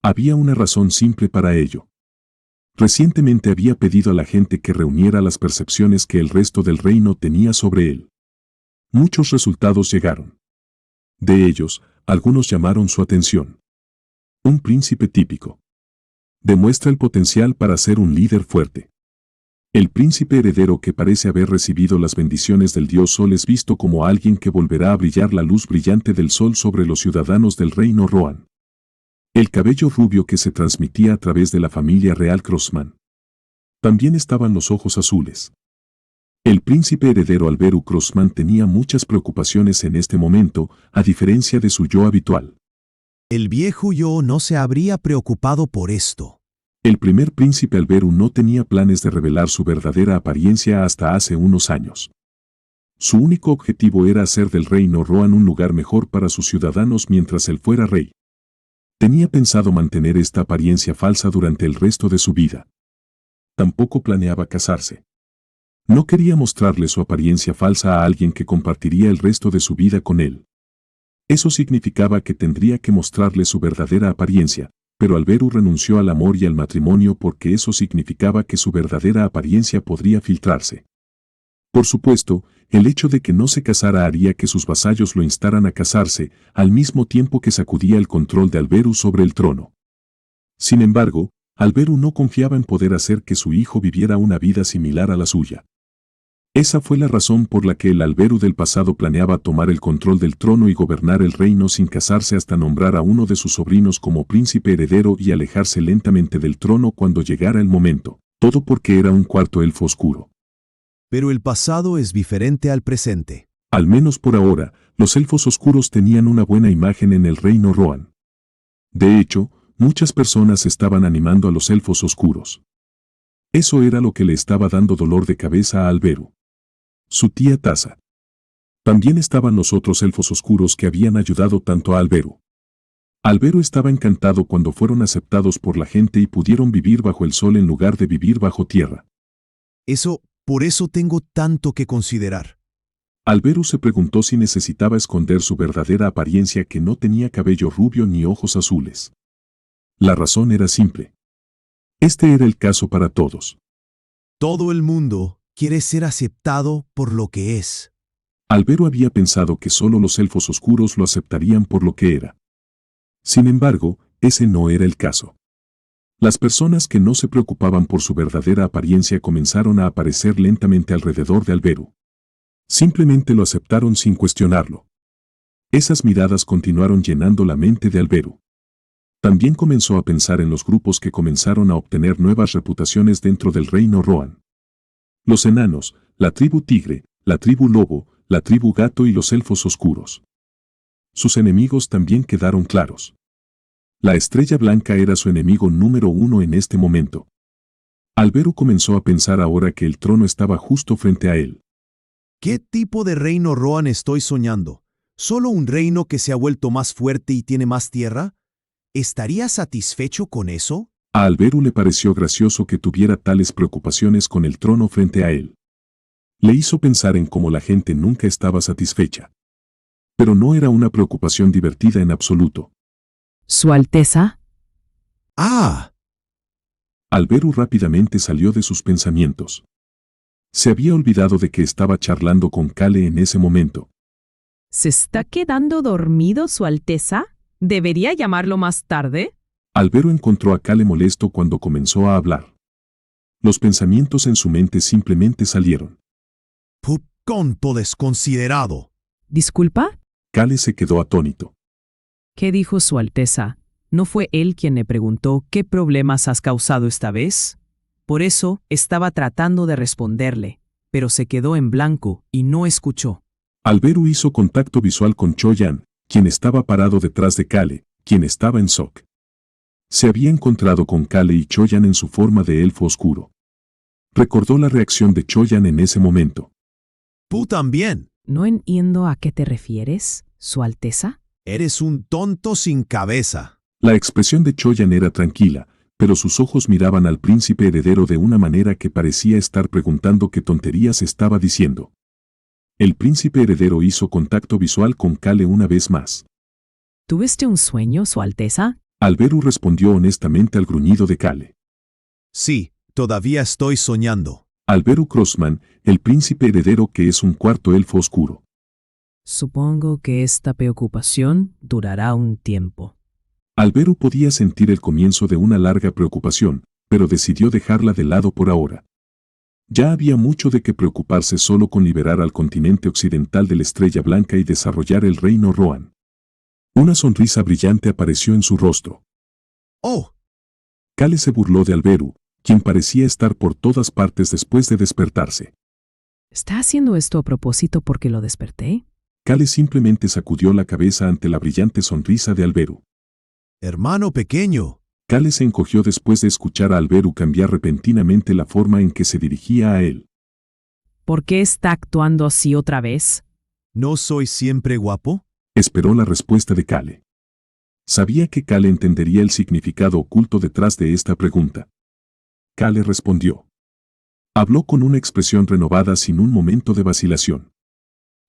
Había una razón simple para ello. Recientemente había pedido a la gente que reuniera las percepciones que el resto del reino tenía sobre él. Muchos resultados llegaron. De ellos, algunos llamaron su atención. Un príncipe típico. Demuestra el potencial para ser un líder fuerte. El príncipe heredero que parece haber recibido las bendiciones del dios Sol es visto como alguien que volverá a brillar la luz brillante del sol sobre los ciudadanos del reino Rohan. El cabello rubio que se transmitía a través de la familia real Crossman. También estaban los ojos azules. El príncipe heredero Alberu Crossman tenía muchas preocupaciones en este momento, a diferencia de su yo habitual. El viejo yo no se habría preocupado por esto. El primer príncipe Alberu no tenía planes de revelar su verdadera apariencia hasta hace unos años. Su único objetivo era hacer del reino Rohan un lugar mejor para sus ciudadanos mientras él fuera rey. Tenía pensado mantener esta apariencia falsa durante el resto de su vida. Tampoco planeaba casarse. No quería mostrarle su apariencia falsa a alguien que compartiría el resto de su vida con él. Eso significaba que tendría que mostrarle su verdadera apariencia, pero Alberu renunció al amor y al matrimonio porque eso significaba que su verdadera apariencia podría filtrarse. Por supuesto, el hecho de que no se casara haría que sus vasallos lo instaran a casarse, al mismo tiempo que sacudía el control de Alberu sobre el trono. Sin embargo, Alberu no confiaba en poder hacer que su hijo viviera una vida similar a la suya. Esa fue la razón por la que el Alberu del pasado planeaba tomar el control del trono y gobernar el reino sin casarse hasta nombrar a uno de sus sobrinos como príncipe heredero y alejarse lentamente del trono cuando llegara el momento, todo porque era un cuarto elfo oscuro. Pero el pasado es diferente al presente. Al menos por ahora, los elfos oscuros tenían una buena imagen en el reino Rohan. De hecho, muchas personas estaban animando a los elfos oscuros. Eso era lo que le estaba dando dolor de cabeza a Alberu. Su tía Tasa. También estaban los otros elfos oscuros que habían ayudado tanto a Alberu. Alberu estaba encantado cuando fueron aceptados por la gente y pudieron vivir bajo el sol en lugar de vivir bajo tierra. Por eso tengo tanto que considerar. Alberu se preguntó si necesitaba esconder su verdadera apariencia, que no tenía cabello rubio ni ojos azules. La razón era simple. Este era el caso para todos. Todo el mundo quiere ser aceptado por lo que es. Alberu había pensado que solo los elfos oscuros lo aceptarían por lo que era. Sin embargo, ese no era el caso. Las personas que no se preocupaban por su verdadera apariencia comenzaron a aparecer lentamente alrededor de Alberu. Simplemente lo aceptaron sin cuestionarlo. Esas miradas continuaron llenando la mente de Alberu. También comenzó a pensar en los grupos que comenzaron a obtener nuevas reputaciones dentro del reino Rohan. Los enanos, la tribu tigre, la tribu lobo, la tribu gato y los elfos oscuros. Sus enemigos también quedaron claros. La estrella blanca era su enemigo número 1 en este momento. Alberu comenzó a pensar ahora que el trono estaba justo frente a él. ¿Qué tipo de reino Rohan estoy soñando? ¿Solo un reino que se ha vuelto más fuerte y tiene más tierra? ¿Estaría satisfecho con eso? A Alberu le pareció gracioso que tuviera tales preocupaciones con el trono frente a él. Le hizo pensar en cómo la gente nunca estaba satisfecha. Pero no era una preocupación divertida en absoluto. Su Alteza. ¡Ah! Alberu rápidamente salió de sus pensamientos. Se había olvidado de que estaba charlando con Kale en ese momento. ¿Se está quedando dormido, Su Alteza? ¿Debería llamarlo más tarde? Alberu encontró a Kale molesto cuando comenzó a hablar. Los pensamientos en su mente simplemente salieron. ¡Conto desconsiderado! ¿Disculpa? Kale se quedó atónito. ¿Qué dijo Su Alteza? ¿No fue él quien le preguntó qué problemas has causado esta vez? Por eso estaba tratando de responderle, pero se quedó en blanco y no escuchó. Alberu hizo contacto visual con Choyan, quien estaba parado detrás de Kale, quien estaba en shock. Se había encontrado con Kale y Choyan en su forma de elfo oscuro. Recordó la reacción de Choyan en ese momento. ¡Tú también! No entiendo a qué te refieres, Su Alteza. Eres un tonto sin cabeza. La expresión de Choyan era tranquila, pero sus ojos miraban al príncipe heredero de una manera que parecía estar preguntando qué tonterías estaba diciendo. El príncipe heredero hizo contacto visual con Kale una vez más. ¿Tuviste un sueño, Su Alteza? Alberu respondió honestamente al gruñido de Kale. Sí, todavía estoy soñando. Alberu Crossman, el príncipe heredero que es un cuarto elfo oscuro. Supongo que esta preocupación durará un tiempo. Alberu podía sentir el comienzo de una larga preocupación, pero decidió dejarla de lado por ahora. Ya había mucho de qué preocuparse solo con liberar al continente occidental de la Estrella Blanca y desarrollar el reino Rohan. Una sonrisa brillante apareció en su rostro. ¡Oh! Kale se burló de Alberu, quien parecía estar por todas partes después de despertarse. ¿Está haciendo esto a propósito porque lo desperté? Kale simplemente sacudió la cabeza ante la brillante sonrisa de Alberu. Hermano pequeño. Kale se encogió después de escuchar a Alberu cambiar repentinamente la forma en que se dirigía a él. ¿Por qué está actuando así otra vez? ¿No soy siempre guapo? Esperó la respuesta de Kale. Sabía que Kale entendería el significado oculto detrás de esta pregunta. Kale respondió. Habló con una expresión renovada sin un momento de vacilación.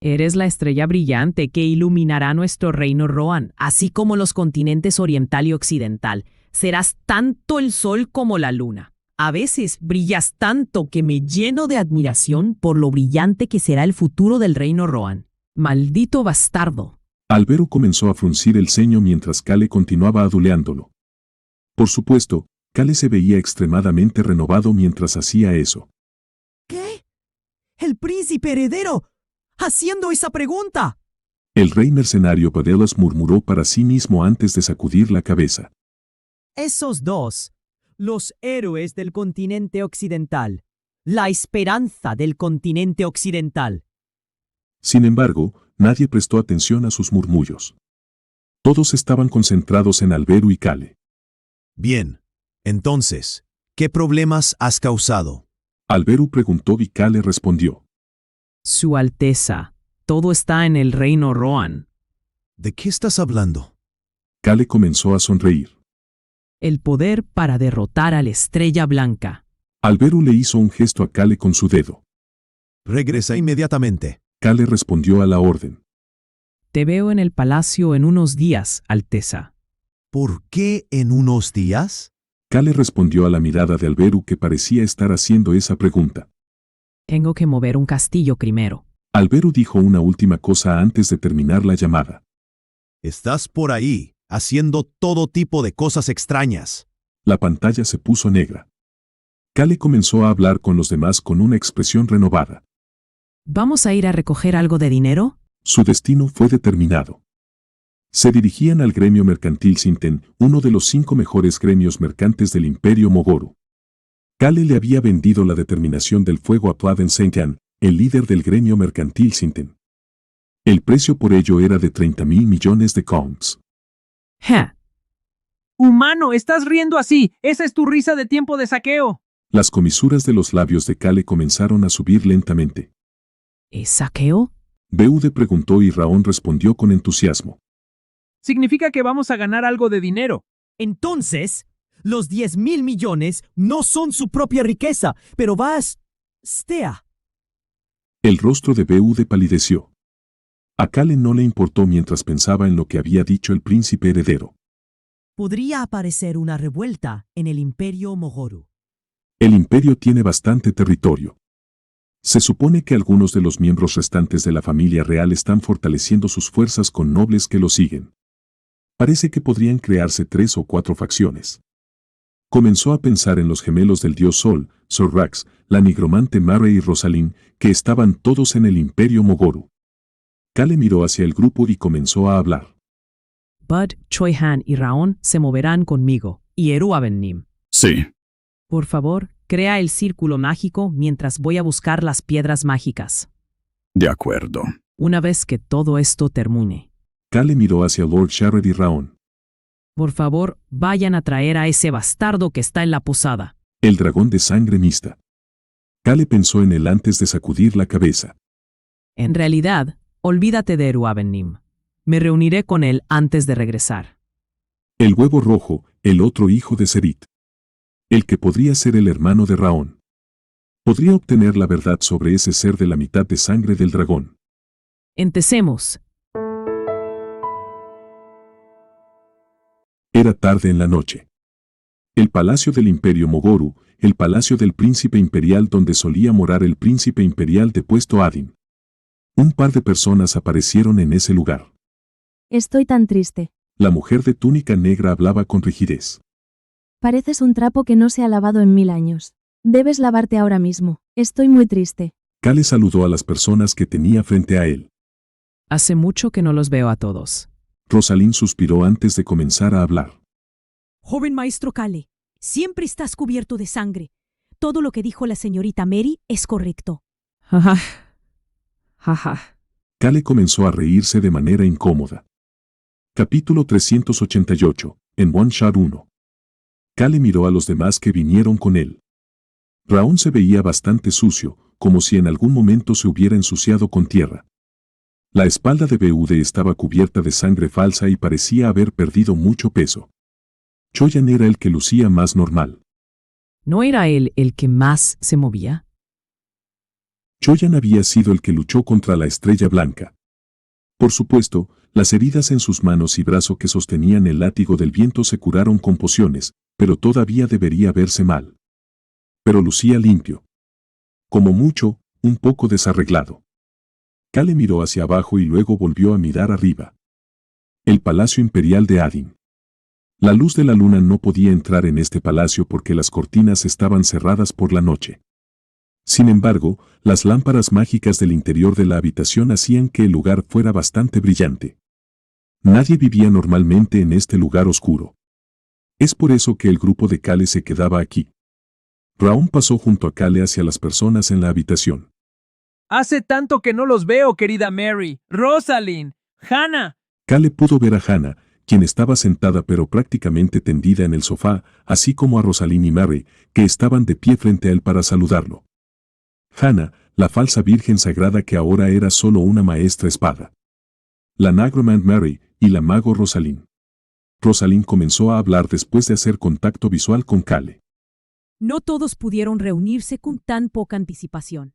Eres la estrella brillante que iluminará nuestro reino Rohan, así como los continentes oriental y occidental. Serás tanto el sol como la luna. A veces brillas tanto que me lleno de admiración por lo brillante que será el futuro del reino Rohan. ¡Maldito bastardo! Albero comenzó a fruncir el ceño mientras Kale continuaba aduleándolo. Por supuesto, Kale se veía extremadamente renovado mientras hacía eso. ¿Qué? ¿El príncipe heredero? ¿Haciendo esa pregunta? El rey mercenario Badelas murmuró para sí mismo antes de sacudir la cabeza. Esos dos, los héroes del continente occidental, la esperanza del continente occidental. Sin embargo, nadie prestó atención a sus murmullos. Todos estaban concentrados en Albero y Kale. Bien. Entonces, ¿qué problemas has causado? Albero preguntó y Kale respondió. Su Alteza, todo está en el reino Rohan. ¿De qué estás hablando? Kale comenzó a sonreír. El poder para derrotar a la Estrella Blanca. Albero le hizo un gesto a Kale con su dedo. Regresa inmediatamente. Kale respondió a la orden. Te veo en el palacio en unos días, Alteza. ¿Por qué en unos días? Kale respondió a la mirada de Albero que parecía estar haciendo esa pregunta. Tengo que mover un castillo primero. Albero dijo una última cosa antes de terminar la llamada. Estás por ahí, haciendo todo tipo de cosas extrañas. La pantalla se puso negra. Kale comenzó a hablar con los demás con una expresión renovada. ¿Vamos a ir a recoger algo de dinero? Su destino fue determinado. Se dirigían al gremio mercantil Sinten, uno de los 5 mejores gremios mercantes del Imperio Mogoru. Kale le había vendido la determinación del fuego a Plaven Saintian, el líder del gremio mercantil Sinten. El precio por ello era de 30.000 millones de coins. ¡Ja! Humano, estás riendo así. Esa es tu risa de tiempo de saqueo. Las comisuras de los labios de Kale comenzaron a subir lentamente. ¿Es saqueo? Beude preguntó y Raón respondió con entusiasmo. Significa que vamos a ganar algo de dinero. Entonces, los 10.000 millones no son su propia riqueza, pero Stea. El rostro de Beude palideció. A Kale no le importó mientras pensaba en lo que había dicho el príncipe heredero. Podría aparecer una revuelta en el Imperio Mogoru. El imperio tiene bastante territorio. Se supone que algunos de los miembros restantes de la familia real están fortaleciendo sus fuerzas con nobles que lo siguen. Parece que podrían crearse 3 o 4 facciones. Comenzó a pensar en los gemelos del dios Sol, Zorrax, la nigromante Mare y Rosalind, que estaban todos en el Imperio Mogoru. Kale miró hacia el grupo y comenzó a hablar. Bud, Choi-han y Raon se moverán conmigo, y Eruabennim. Sí. Por favor, crea el círculo mágico mientras voy a buscar las piedras mágicas. De acuerdo. Una vez que todo esto termine. Kale miró hacia Lord Sharred y Raon. Por favor, vayan a traer a ese bastardo que está en la posada. El dragón de sangre mixta. Kale pensó en él antes de sacudir la cabeza. En realidad, olvídate de Eruabennim. Me reuniré con él antes de regresar. El huevo rojo, el otro hijo de Serit. El que podría ser el hermano de Raon. Podría obtener la verdad sobre ese ser de la mitad de sangre del dragón. Empecemos. Era tarde en la noche. El palacio del Imperio Mogoru, el palacio del príncipe imperial donde solía morar el príncipe imperial depuesto Adin. Un par de personas aparecieron en ese lugar. Estoy tan triste. La mujer de túnica negra hablaba con rigidez. Pareces un trapo que no se ha lavado en 1000 años. Debes lavarte ahora mismo. Estoy muy triste. Kale saludó a las personas que tenía frente a él. Hace mucho que no los veo a todos. Rosalind suspiró antes de comenzar a hablar. Joven maestro Kale, siempre estás cubierto de sangre. Todo lo que dijo la señorita Mary es correcto. Jaja. Jaja. Kale comenzó a reírse de manera incómoda. Capítulo 388, en One Shot 1. Kale miró a los demás que vinieron con él. Raon se veía bastante sucio, como si en algún momento se hubiera ensuciado con tierra. La espalda de Beude estaba cubierta de sangre falsa y parecía haber perdido mucho peso. Choyan era el que lucía más normal. ¿No era él el que más se movía? Choyan había sido el que luchó contra la Estrella Blanca. Por supuesto, las heridas en sus manos y brazo que sostenían el látigo del viento se curaron con pociones, pero todavía debería verse mal. Pero lucía limpio. Como mucho, un poco desarreglado. Kale miró hacia abajo y luego volvió a mirar arriba. El Palacio Imperial de Adin. La luz de la luna no podía entrar en este palacio porque las cortinas estaban cerradas por la noche. Sin embargo, las lámparas mágicas del interior de la habitación hacían que el lugar fuera bastante brillante. Nadie vivía normalmente en este lugar oscuro. Es por eso que el grupo de Kale se quedaba aquí. Raon pasó junto a Kale hacia las personas en la habitación. Hace tanto que no los veo, querida Mary, Rosalind, Hannah. Kale pudo ver a Hannah, quien estaba sentada pero prácticamente tendida en el sofá, así como a Rosalind y Mary, que estaban de pie frente a él para saludarlo. Hannah, la falsa virgen sagrada que ahora era solo una maestra espada. La Nagromant Mary y la mago Rosalind. Rosalind comenzó a hablar después de hacer contacto visual con Kale. No todos pudieron reunirse con tan poca anticipación.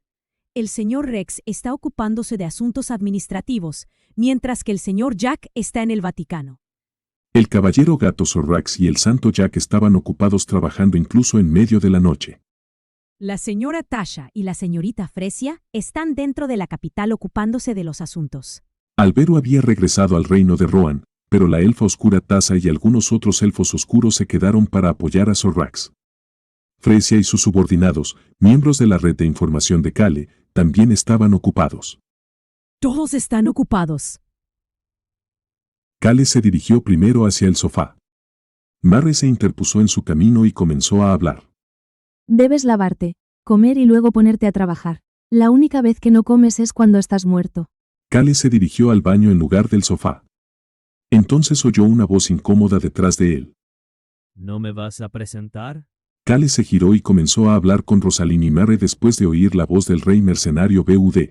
El señor Rex está ocupándose de asuntos administrativos, mientras que el señor Jack está en el Vaticano. El caballero gato Sorrax y el santo Jack estaban ocupados trabajando incluso en medio de la noche. La señora Tasha y la señorita Fresia están dentro de la capital ocupándose de los asuntos. Albero había regresado al reino de Rohan, pero la elfa oscura Tasa y algunos otros elfos oscuros se quedaron para apoyar a Sorrax. Fresia y sus subordinados, miembros de la red de información de Kale, también estaban ocupados. Todos están ocupados. Kale se dirigió primero hacia el sofá. Mary se interpuso en su camino y comenzó a hablar. Debes lavarte, comer y luego ponerte a trabajar. La única vez que no comes es cuando estás muerto. Kale se dirigió al baño en lugar del sofá. Entonces oyó una voz incómoda detrás de él. ¿No me vas a presentar? Kale se giró y comenzó a hablar con Rosalind y Mary después de oír la voz del rey mercenario BUD.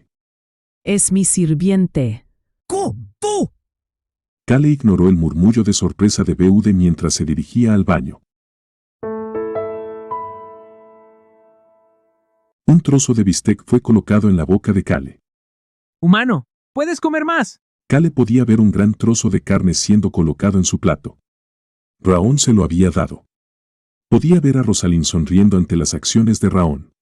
Es mi sirviente. ¡Tú! Kale ignoró el murmullo de sorpresa de BUD mientras se dirigía al baño. Un trozo de bistec fue colocado en la boca de Kale. Humano, ¿puedes comer más? Kale podía ver un gran trozo de carne siendo colocado en su plato. Raon se lo había dado. Podía ver a Rosalind sonriendo ante las acciones de Raon.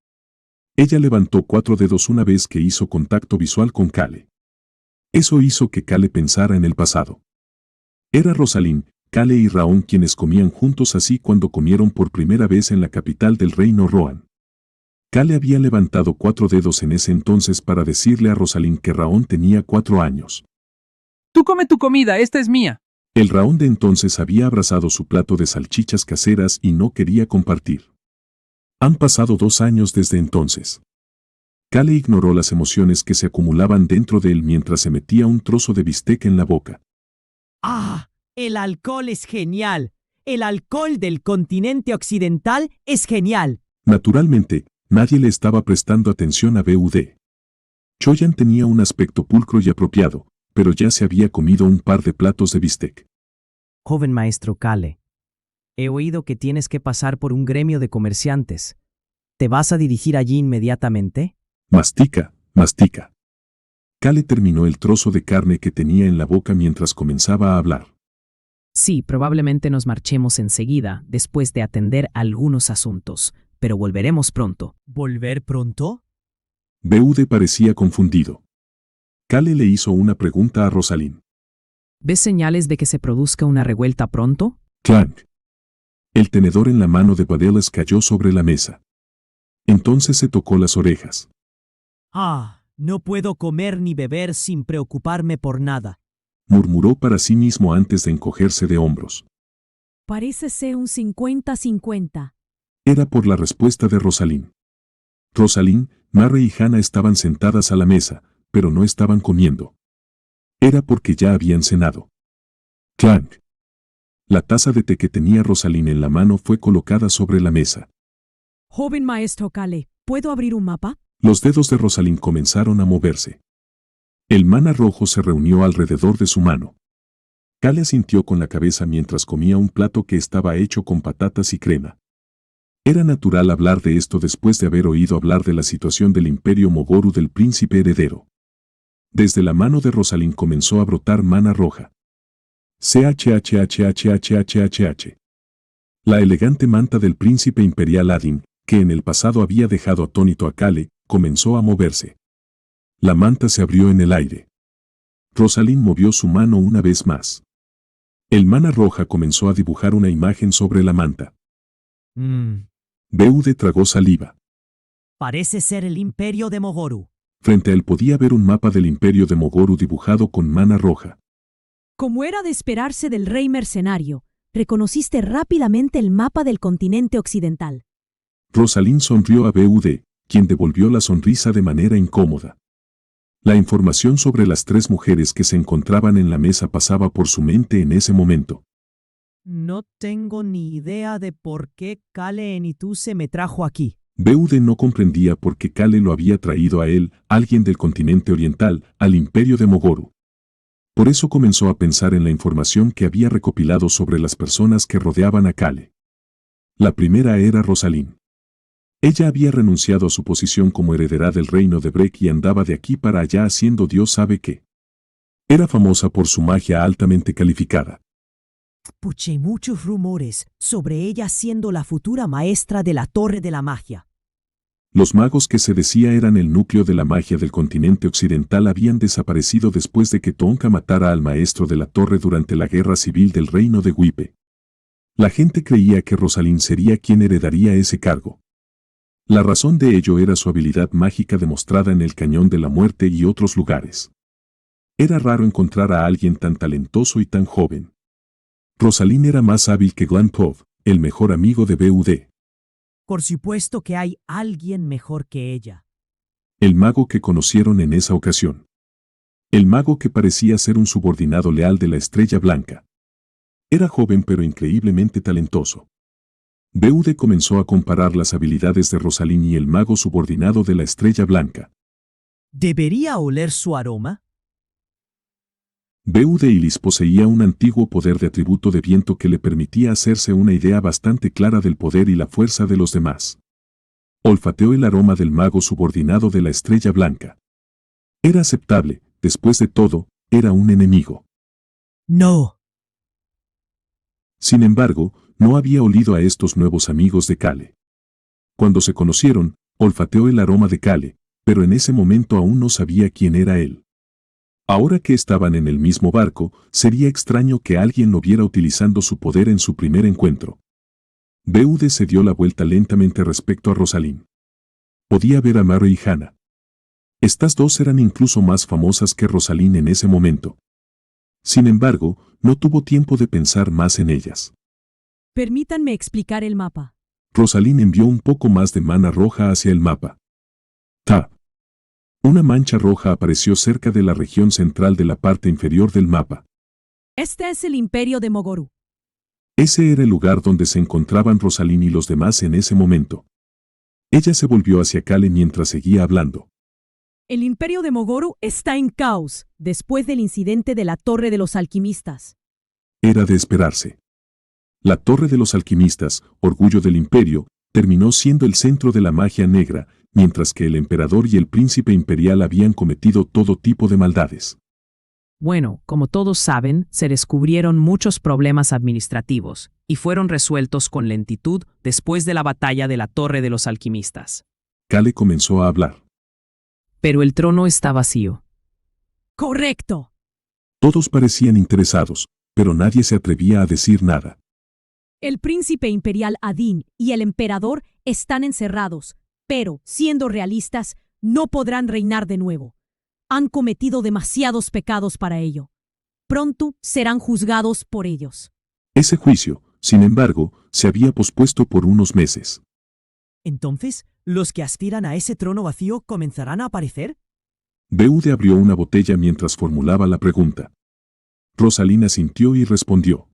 Ella levantó 4 dedos una vez que hizo contacto visual con Kale. Eso hizo que Kale pensara en el pasado. Era Rosalind, Kale y Raon quienes comían juntos así cuando comieron por primera vez en la capital del reino Rohan. Kale había levantado 4 dedos en ese entonces para decirle a Rosalind que Raon tenía 4 años. Tú come tu comida, esta es mía. El Raon de entonces había abrazado su plato de salchichas caseras y no quería compartir. Han pasado 2 años desde entonces. Kale ignoró las emociones que se acumulaban dentro de él mientras se metía un trozo de bistec en la boca. ¡Ah! El alcohol es genial. El alcohol del continente occidental es genial. Naturalmente, nadie le estaba prestando atención a BUD. Choyan tenía un aspecto pulcro y apropiado, pero ya se había comido un par de platos de bistec. Joven maestro Kale, he oído que tienes que pasar por un gremio de comerciantes. ¿Te vas a dirigir allí inmediatamente? Mastica, mastica. Kale terminó el trozo de carne que tenía en la boca mientras comenzaba a hablar. Sí, probablemente nos marchemos enseguida, después de atender algunos asuntos, pero volveremos pronto. ¿Volver pronto? BUD parecía confundido. Kale le hizo una pregunta a Rosalind. ¿Ves señales de que se produzca una revuelta pronto? Clank. El tenedor en la mano de Badelas cayó sobre la mesa. Entonces se tocó las orejas. Ah, no puedo comer ni beber sin preocuparme por nada. Murmuró para sí mismo antes de encogerse de hombros. Parece ser un 50-50. Era por la respuesta de Rosalind. Rosalind, Mary y Hannah estaban sentadas a la mesa, pero no estaban comiendo. Era porque ya habían cenado. Clank. La taza de té que tenía Rosalind en la mano fue colocada sobre la mesa. Joven maestro Kale, ¿puedo abrir un mapa? Los dedos de Rosalind comenzaron a moverse. El mana rojo se reunió alrededor de su mano. Kale asintió con la cabeza mientras comía un plato que estaba hecho con patatas y crema. Era natural hablar de esto después de haber oído hablar de la situación del imperio Mogoru del príncipe heredero. Desde la mano de Rosalind comenzó a brotar mana roja. CHHHHHHH. La elegante manta del príncipe imperial Adin, que en el pasado había dejado atónito a Kale, comenzó a moverse. La manta se abrió en el aire. Rosalind movió su mano una vez más. El mana roja comenzó a dibujar una imagen sobre la manta. Beude tragó saliva. Parece ser el imperio de Mogoru. Frente a él podía ver un mapa del imperio de Mogoru dibujado con mana roja. Como era de esperarse del rey mercenario, reconociste rápidamente el mapa del continente occidental. Rosalind sonrió a Beude, quien devolvió la sonrisa de manera incómoda. La información sobre las 3 mujeres que se encontraban en la mesa pasaba por su mente en ese momento. No tengo ni idea de por qué Kale Enituse me trajo aquí. Beude no comprendía por qué Kale lo había traído a él, alguien del continente oriental, al imperio de Mogoru. Por eso comenzó a pensar en la información que había recopilado sobre las personas que rodeaban a Kale. La primera era Rosalind. Ella había renunciado a su posición como heredera del reino de Breck y andaba de aquí para allá haciendo Dios sabe qué. Era famosa por su magia altamente calificada. Escuché muchos rumores sobre ella siendo la futura maestra de la Torre de la Magia. Los magos que se decía eran el núcleo de la magia del continente occidental habían desaparecido después de que Tonka matara al maestro de la torre durante la guerra civil del reino de Wipe. La gente creía que Rosalind sería quien heredaría ese cargo. La razón de ello era su habilidad mágica demostrada en el Cañón de la Muerte y otros lugares. Era raro encontrar a alguien tan talentoso y tan joven. Rosalind era más hábil que Glantov, el mejor amigo de Bud. Por supuesto que hay alguien mejor que ella. El mago que conocieron en esa ocasión. El mago que parecía ser un subordinado leal de la Estrella Blanca. Era joven pero increíblemente talentoso. Beude comenzó a comparar las habilidades de Rosalind y el mago subordinado de la Estrella Blanca. ¿Debería oler su aroma? Beude Ilis poseía un antiguo poder de atributo de viento que le permitía hacerse una idea bastante clara del poder y la fuerza de los demás. Olfateó el aroma del mago subordinado de la Estrella Blanca. Era aceptable, después de todo, era un enemigo. No. Sin embargo, no había olido a estos nuevos amigos de Kale. Cuando se conocieron, olfateó el aroma de Kale, pero en ese momento aún no sabía quién era él. Ahora que estaban en el mismo barco, sería extraño que alguien lo viera utilizando su poder en su primer encuentro. Beude se dio la vuelta lentamente respecto a Rosalind. Podía ver a Mary y Hannah. Estas dos eran incluso más famosas que Rosalind en ese momento. Sin embargo, no tuvo tiempo de pensar más en ellas. Permítanme explicar el mapa. Rosalind envió un poco más de mana roja hacia el mapa. ¡Ta! Una mancha roja apareció cerca de la región central de la parte inferior del mapa. Este es el imperio de Mogoru. Ese era el lugar donde se encontraban Rosalind y los demás en ese momento. Ella se volvió hacia Kale mientras seguía hablando. El imperio de Mogoru está en caos después del incidente de la Torre de los Alquimistas. Era de esperarse. La Torre de los Alquimistas, orgullo del imperio, terminó siendo el centro de la magia negra, mientras que el emperador y el príncipe imperial habían cometido todo tipo de maldades. Bueno, como todos saben, se descubrieron muchos problemas administrativos y fueron resueltos con lentitud después de la batalla de la Torre de los Alquimistas. Kale comenzó a hablar. Pero el trono está vacío. ¡Correcto! Todos parecían interesados, pero nadie se atrevía a decir nada. El príncipe imperial Adin y el emperador están encerrados, pero, siendo realistas, no podrán reinar de nuevo. Han cometido demasiados pecados para ello. Pronto serán juzgados por ellos. Ese juicio, sin embargo, se había pospuesto por unos meses. Entonces, ¿los que aspiran a ese trono vacío comenzarán a aparecer? Beude abrió una botella mientras formulaba la pregunta. Rosalind asintió y respondió.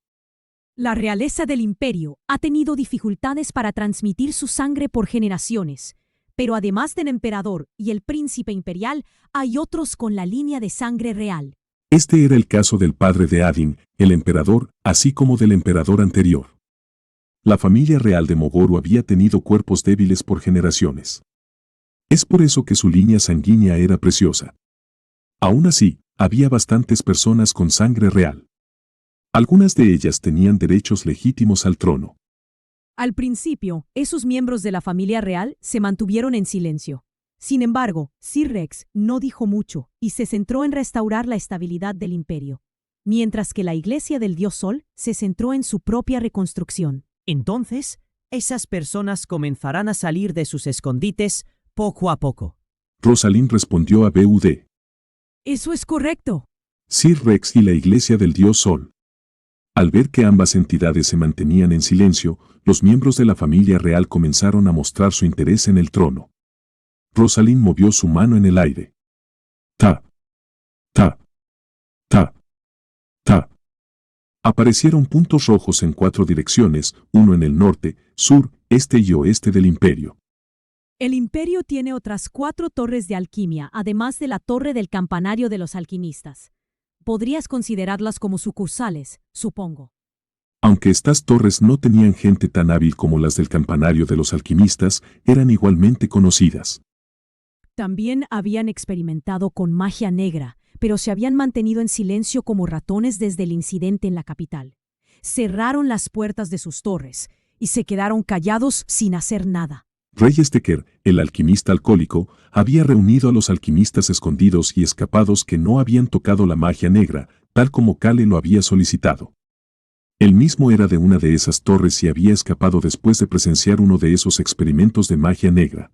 La realeza del imperio ha tenido dificultades para transmitir su sangre por generaciones, pero además del emperador y el príncipe imperial, hay otros con la línea de sangre real. Este era el caso del padre de Adin, el emperador, así como del emperador anterior. La familia real de Moboru había tenido cuerpos débiles por generaciones. Es por eso que su línea sanguínea era preciosa. Aún así, había bastantes personas con sangre real. Algunas de ellas tenían derechos legítimos al trono. Al principio, esos miembros de la familia real se mantuvieron en silencio. Sin embargo, Sir Rex no dijo mucho y se centró en restaurar la estabilidad del imperio, mientras que la Iglesia del Dios Sol se centró en su propia reconstrucción. Entonces, esas personas comenzarán a salir de sus escondites poco a poco. Rosalind respondió a BUD. Eso es correcto. Sir Rex y la Iglesia del Dios Sol. Al ver que ambas entidades se mantenían en silencio, los miembros de la familia real comenzaron a mostrar su interés en el trono. Rosalind movió su mano en el aire. Ta. Ta. Ta. Ta. Aparecieron puntos rojos en 4 direcciones, uno en el norte, sur, este y oeste del imperio. El imperio tiene otras 4 torres de alquimia, además de la torre del campanario de los alquimistas. Podrías considerarlas como sucursales, supongo. Aunque estas torres no tenían gente tan hábil como las del campanario de los alquimistas, eran igualmente conocidas. También habían experimentado con magia negra, pero se habían mantenido en silencio como ratones desde el incidente en la capital. Cerraron las puertas de sus torres y se quedaron callados sin hacer nada. Rey Stecker, el alquimista alcohólico, había reunido a los alquimistas escondidos y escapados que no habían tocado la magia negra, tal como Kale lo había solicitado. Él mismo era de una de esas torres y había escapado después de presenciar uno de esos experimentos de magia negra.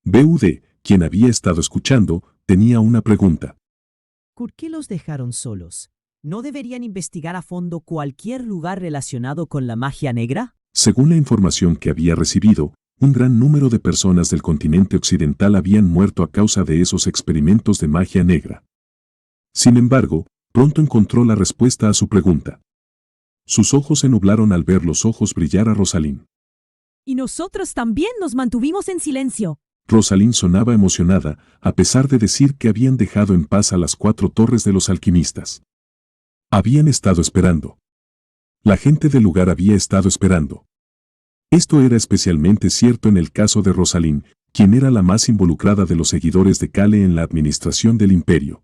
BUD, quien había estado escuchando, tenía una pregunta. ¿Por qué los dejaron solos? ¿No deberían investigar a fondo cualquier lugar relacionado con la magia negra? Según la información que había recibido, un gran número de personas del continente occidental habían muerto a causa de esos experimentos de magia negra. Sin embargo, pronto encontró la respuesta a su pregunta. Sus ojos se nublaron al ver los ojos brillar a Rosalind. Y nosotros también nos mantuvimos en silencio. Rosalind sonaba emocionada, a pesar de decir que habían dejado en paz a las 4 torres de los alquimistas. Habían estado esperando. La gente del lugar había estado esperando. Esto era especialmente cierto en el caso de Rosalind, quien era la más involucrada de los seguidores de Kale en la administración del imperio.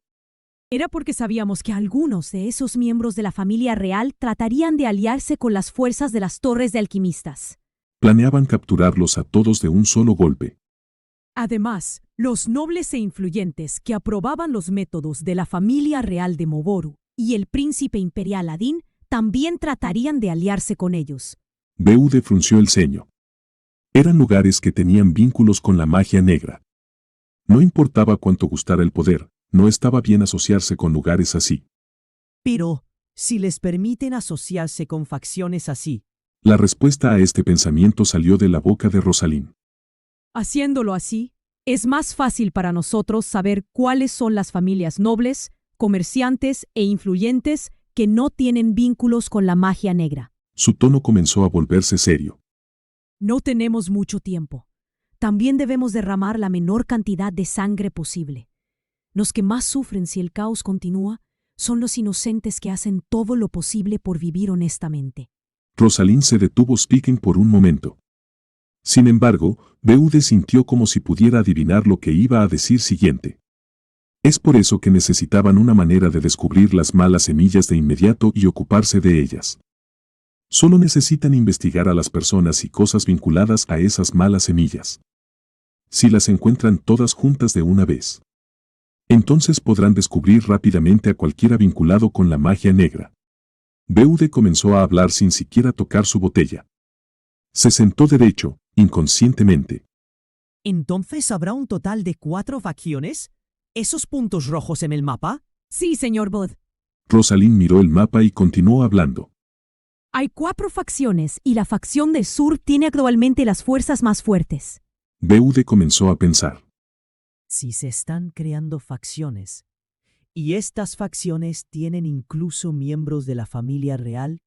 Era porque sabíamos que algunos de esos miembros de la familia real tratarían de aliarse con las fuerzas de las torres de alquimistas. Planeaban capturarlos a todos de un solo golpe. Además, los nobles e influyentes que aprobaban los métodos de la familia real de Moboru y el príncipe imperial Adin también tratarían de aliarse con ellos. BUD frunció el ceño. Eran lugares que tenían vínculos con la magia negra. No importaba cuánto gustara el poder, no estaba bien asociarse con lugares así. Pero, si les permiten asociarse con facciones así. La respuesta a este pensamiento salió de la boca de Rosalind. Haciéndolo así, es más fácil para nosotros saber cuáles son las familias nobles, comerciantes e influyentes que no tienen vínculos con la magia negra. Su tono comenzó a volverse serio. No tenemos mucho tiempo. También debemos derramar la menor cantidad de sangre posible. Los que más sufren si el caos continúa son los inocentes que hacen todo lo posible por vivir honestamente. Rosalind se detuvo speaking por un momento. Sin embargo, BUD sintió como si pudiera adivinar lo que iba a decir siguiente. Es por eso que necesitaban una manera de descubrir las malas semillas de inmediato y ocuparse de ellas. Solo necesitan investigar a las personas y cosas vinculadas a esas malas semillas. Si las encuentran todas juntas de una vez, entonces podrán descubrir rápidamente a cualquiera vinculado con la magia negra. BUD comenzó a hablar sin siquiera tocar su botella. Se sentó derecho, inconscientemente. ¿Entonces habrá un total de 4 facciones? ¿Esos puntos rojos en el mapa? Sí, señor Bud. Rosalind miró el mapa y continuó hablando. Hay 4 facciones y la facción del sur tiene actualmente las fuerzas más fuertes. BUD comenzó a pensar. Si se están creando facciones, y estas facciones tienen incluso miembros de la familia real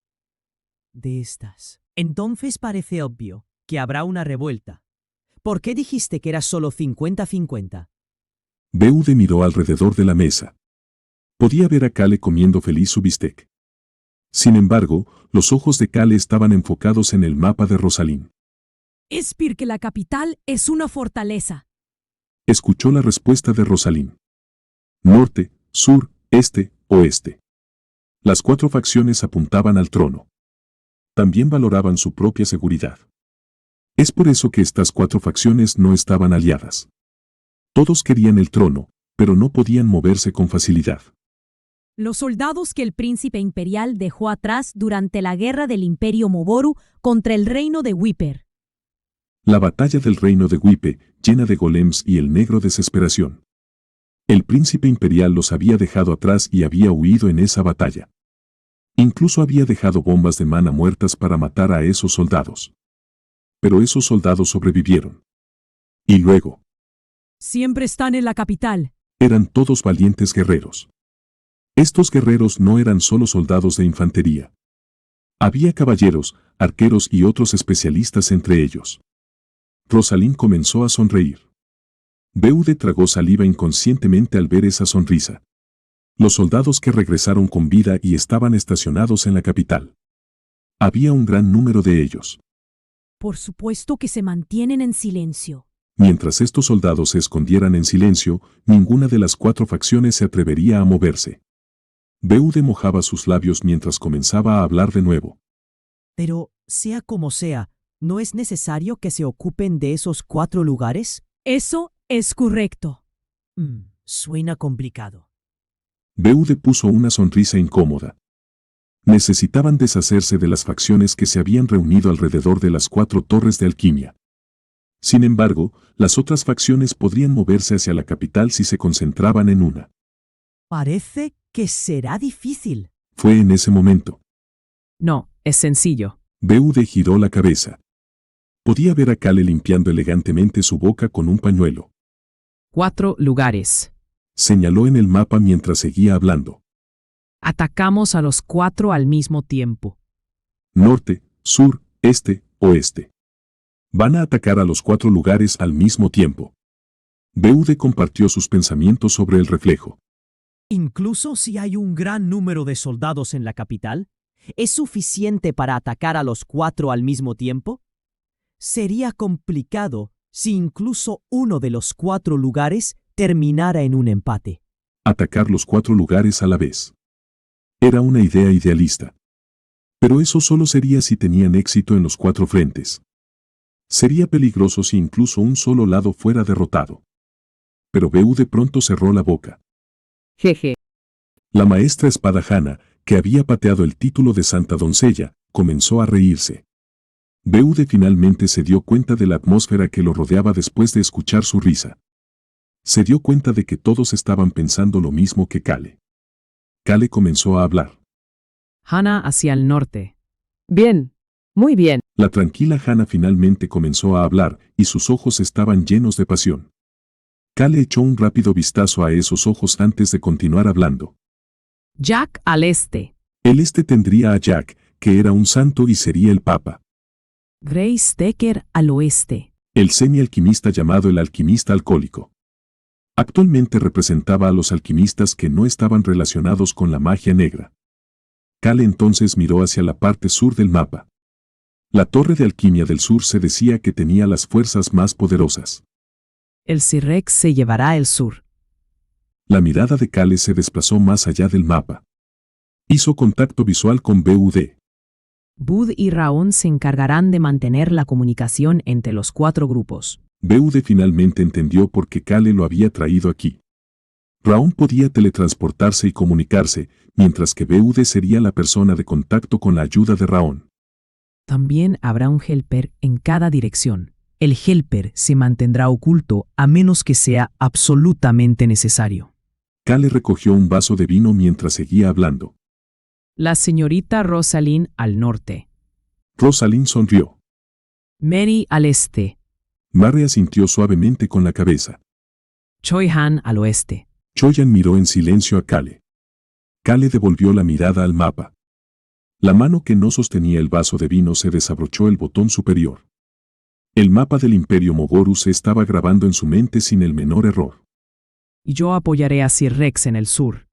de estas, entonces parece obvio que habrá una revuelta. ¿Por qué dijiste que era solo 50-50? BUD miró alrededor de la mesa. Podía ver a Kale comiendo feliz su bistec. Sin embargo, los ojos de Kale estaban enfocados en el mapa de Rosalind. Espir que la capital es una fortaleza. Escuchó la respuesta de Rosalind. Norte, sur, este, oeste. Las 4 facciones apuntaban al trono. También valoraban su propia seguridad. Es por eso que estas 4 facciones no estaban aliadas. Todos querían el trono, pero no podían moverse con facilidad. Los soldados que el príncipe imperial dejó atrás durante la guerra del Imperio Moboru contra el reino de Wiper. La batalla del reino de Wipe, llena de golems y el negro desesperación. El príncipe imperial los había dejado atrás y había huido en esa batalla. Incluso había dejado bombas de mana muertas para matar a esos soldados. Pero esos soldados sobrevivieron. Y luego, Siempre están en la capital. eran todos valientes guerreros. Estos guerreros no eran solo soldados de infantería. Había caballeros, arqueros y otros especialistas entre ellos. Rosalind comenzó a sonreír. Beude tragó saliva inconscientemente al ver esa sonrisa. Los soldados que regresaron con vida y estaban estacionados en la capital. Había un gran número de ellos. Por supuesto que se mantienen en silencio. Mientras estos soldados se escondieran en silencio, ninguna de las 4 facciones se atrevería a moverse. Beude mojaba sus labios mientras comenzaba a hablar de nuevo. Pero, sea como sea, ¿no es necesario que se ocupen de esos 4 lugares? Eso es correcto. Suena complicado. Beude puso una sonrisa incómoda. Necesitaban deshacerse de las facciones que se habían reunido alrededor de las 4 torres de alquimia. Sin embargo, las otras facciones podrían moverse hacia la capital si se concentraban en una. Parece que será difícil. Fue en ese momento. No, es sencillo. Beude giró la cabeza. Podía ver a Kale limpiando elegantemente su boca con un pañuelo. 4 lugares. Señaló en el mapa mientras seguía hablando. Atacamos a los 4 al mismo tiempo. Norte, sur, este, oeste. Van a atacar a los 4 lugares al mismo tiempo. Beude compartió sus pensamientos sobre el reflejo. Incluso si hay un gran número de soldados en la capital, ¿es suficiente para atacar a los 4 al mismo tiempo? Sería complicado si incluso uno de los 4 lugares terminara en un empate. Atacar los 4 lugares a la vez. Era una idea idealista. Pero eso solo sería si tenían éxito en los 4 frentes. Sería peligroso si incluso un solo lado fuera derrotado. Pero Beude pronto cerró la boca. Jeje. La maestra espadajana, que había pateado el título de Santa Doncella, comenzó a reírse. Beude finalmente se dio cuenta de la atmósfera que lo rodeaba después de escuchar su risa. Se dio cuenta de que todos estaban pensando lo mismo que Kale. Kale comenzó a hablar. Hana hacia el norte. Bien. Muy bien. La tranquila Hana finalmente comenzó a hablar y sus ojos estaban llenos de pasión. Kale echó un rápido vistazo a esos ojos antes de continuar hablando. Jack al este. El este tendría a Jack, que era un santo y sería el papa. Grace Decker al oeste. El semi-alquimista llamado el alquimista alcohólico. Actualmente representaba a los alquimistas que no estaban relacionados con la magia negra. Kale entonces miró hacia la parte sur del mapa. La torre de alquimia del sur se decía que tenía las fuerzas más poderosas. El Cyrex se llevará el sur. La mirada de Kale se desplazó más allá del mapa. Hizo contacto visual con Bud. Bud y Raon se encargarán de mantener la comunicación entre los 4 grupos. Bud finalmente entendió por qué Kale lo había traído aquí. Raon podía teletransportarse y comunicarse, mientras que Bud sería la persona de contacto con la ayuda de Raon. También habrá un helper en cada dirección. El helper se mantendrá oculto a menos que sea absolutamente necesario. Kale recogió un vaso de vino mientras seguía hablando. La señorita Rosalind al norte. Rosalind sonrió. Mary al este. Mary asintió suavemente con la cabeza. Choi Han al oeste. Choyan miró en silencio a Kale. Kale devolvió la mirada al mapa. La mano que no sostenía el vaso de vino se desabrochó el botón superior. El mapa del Imperio Moboru se estaba grabando en su mente sin el menor error. Y yo apoyaré a Sir Rex en el sur.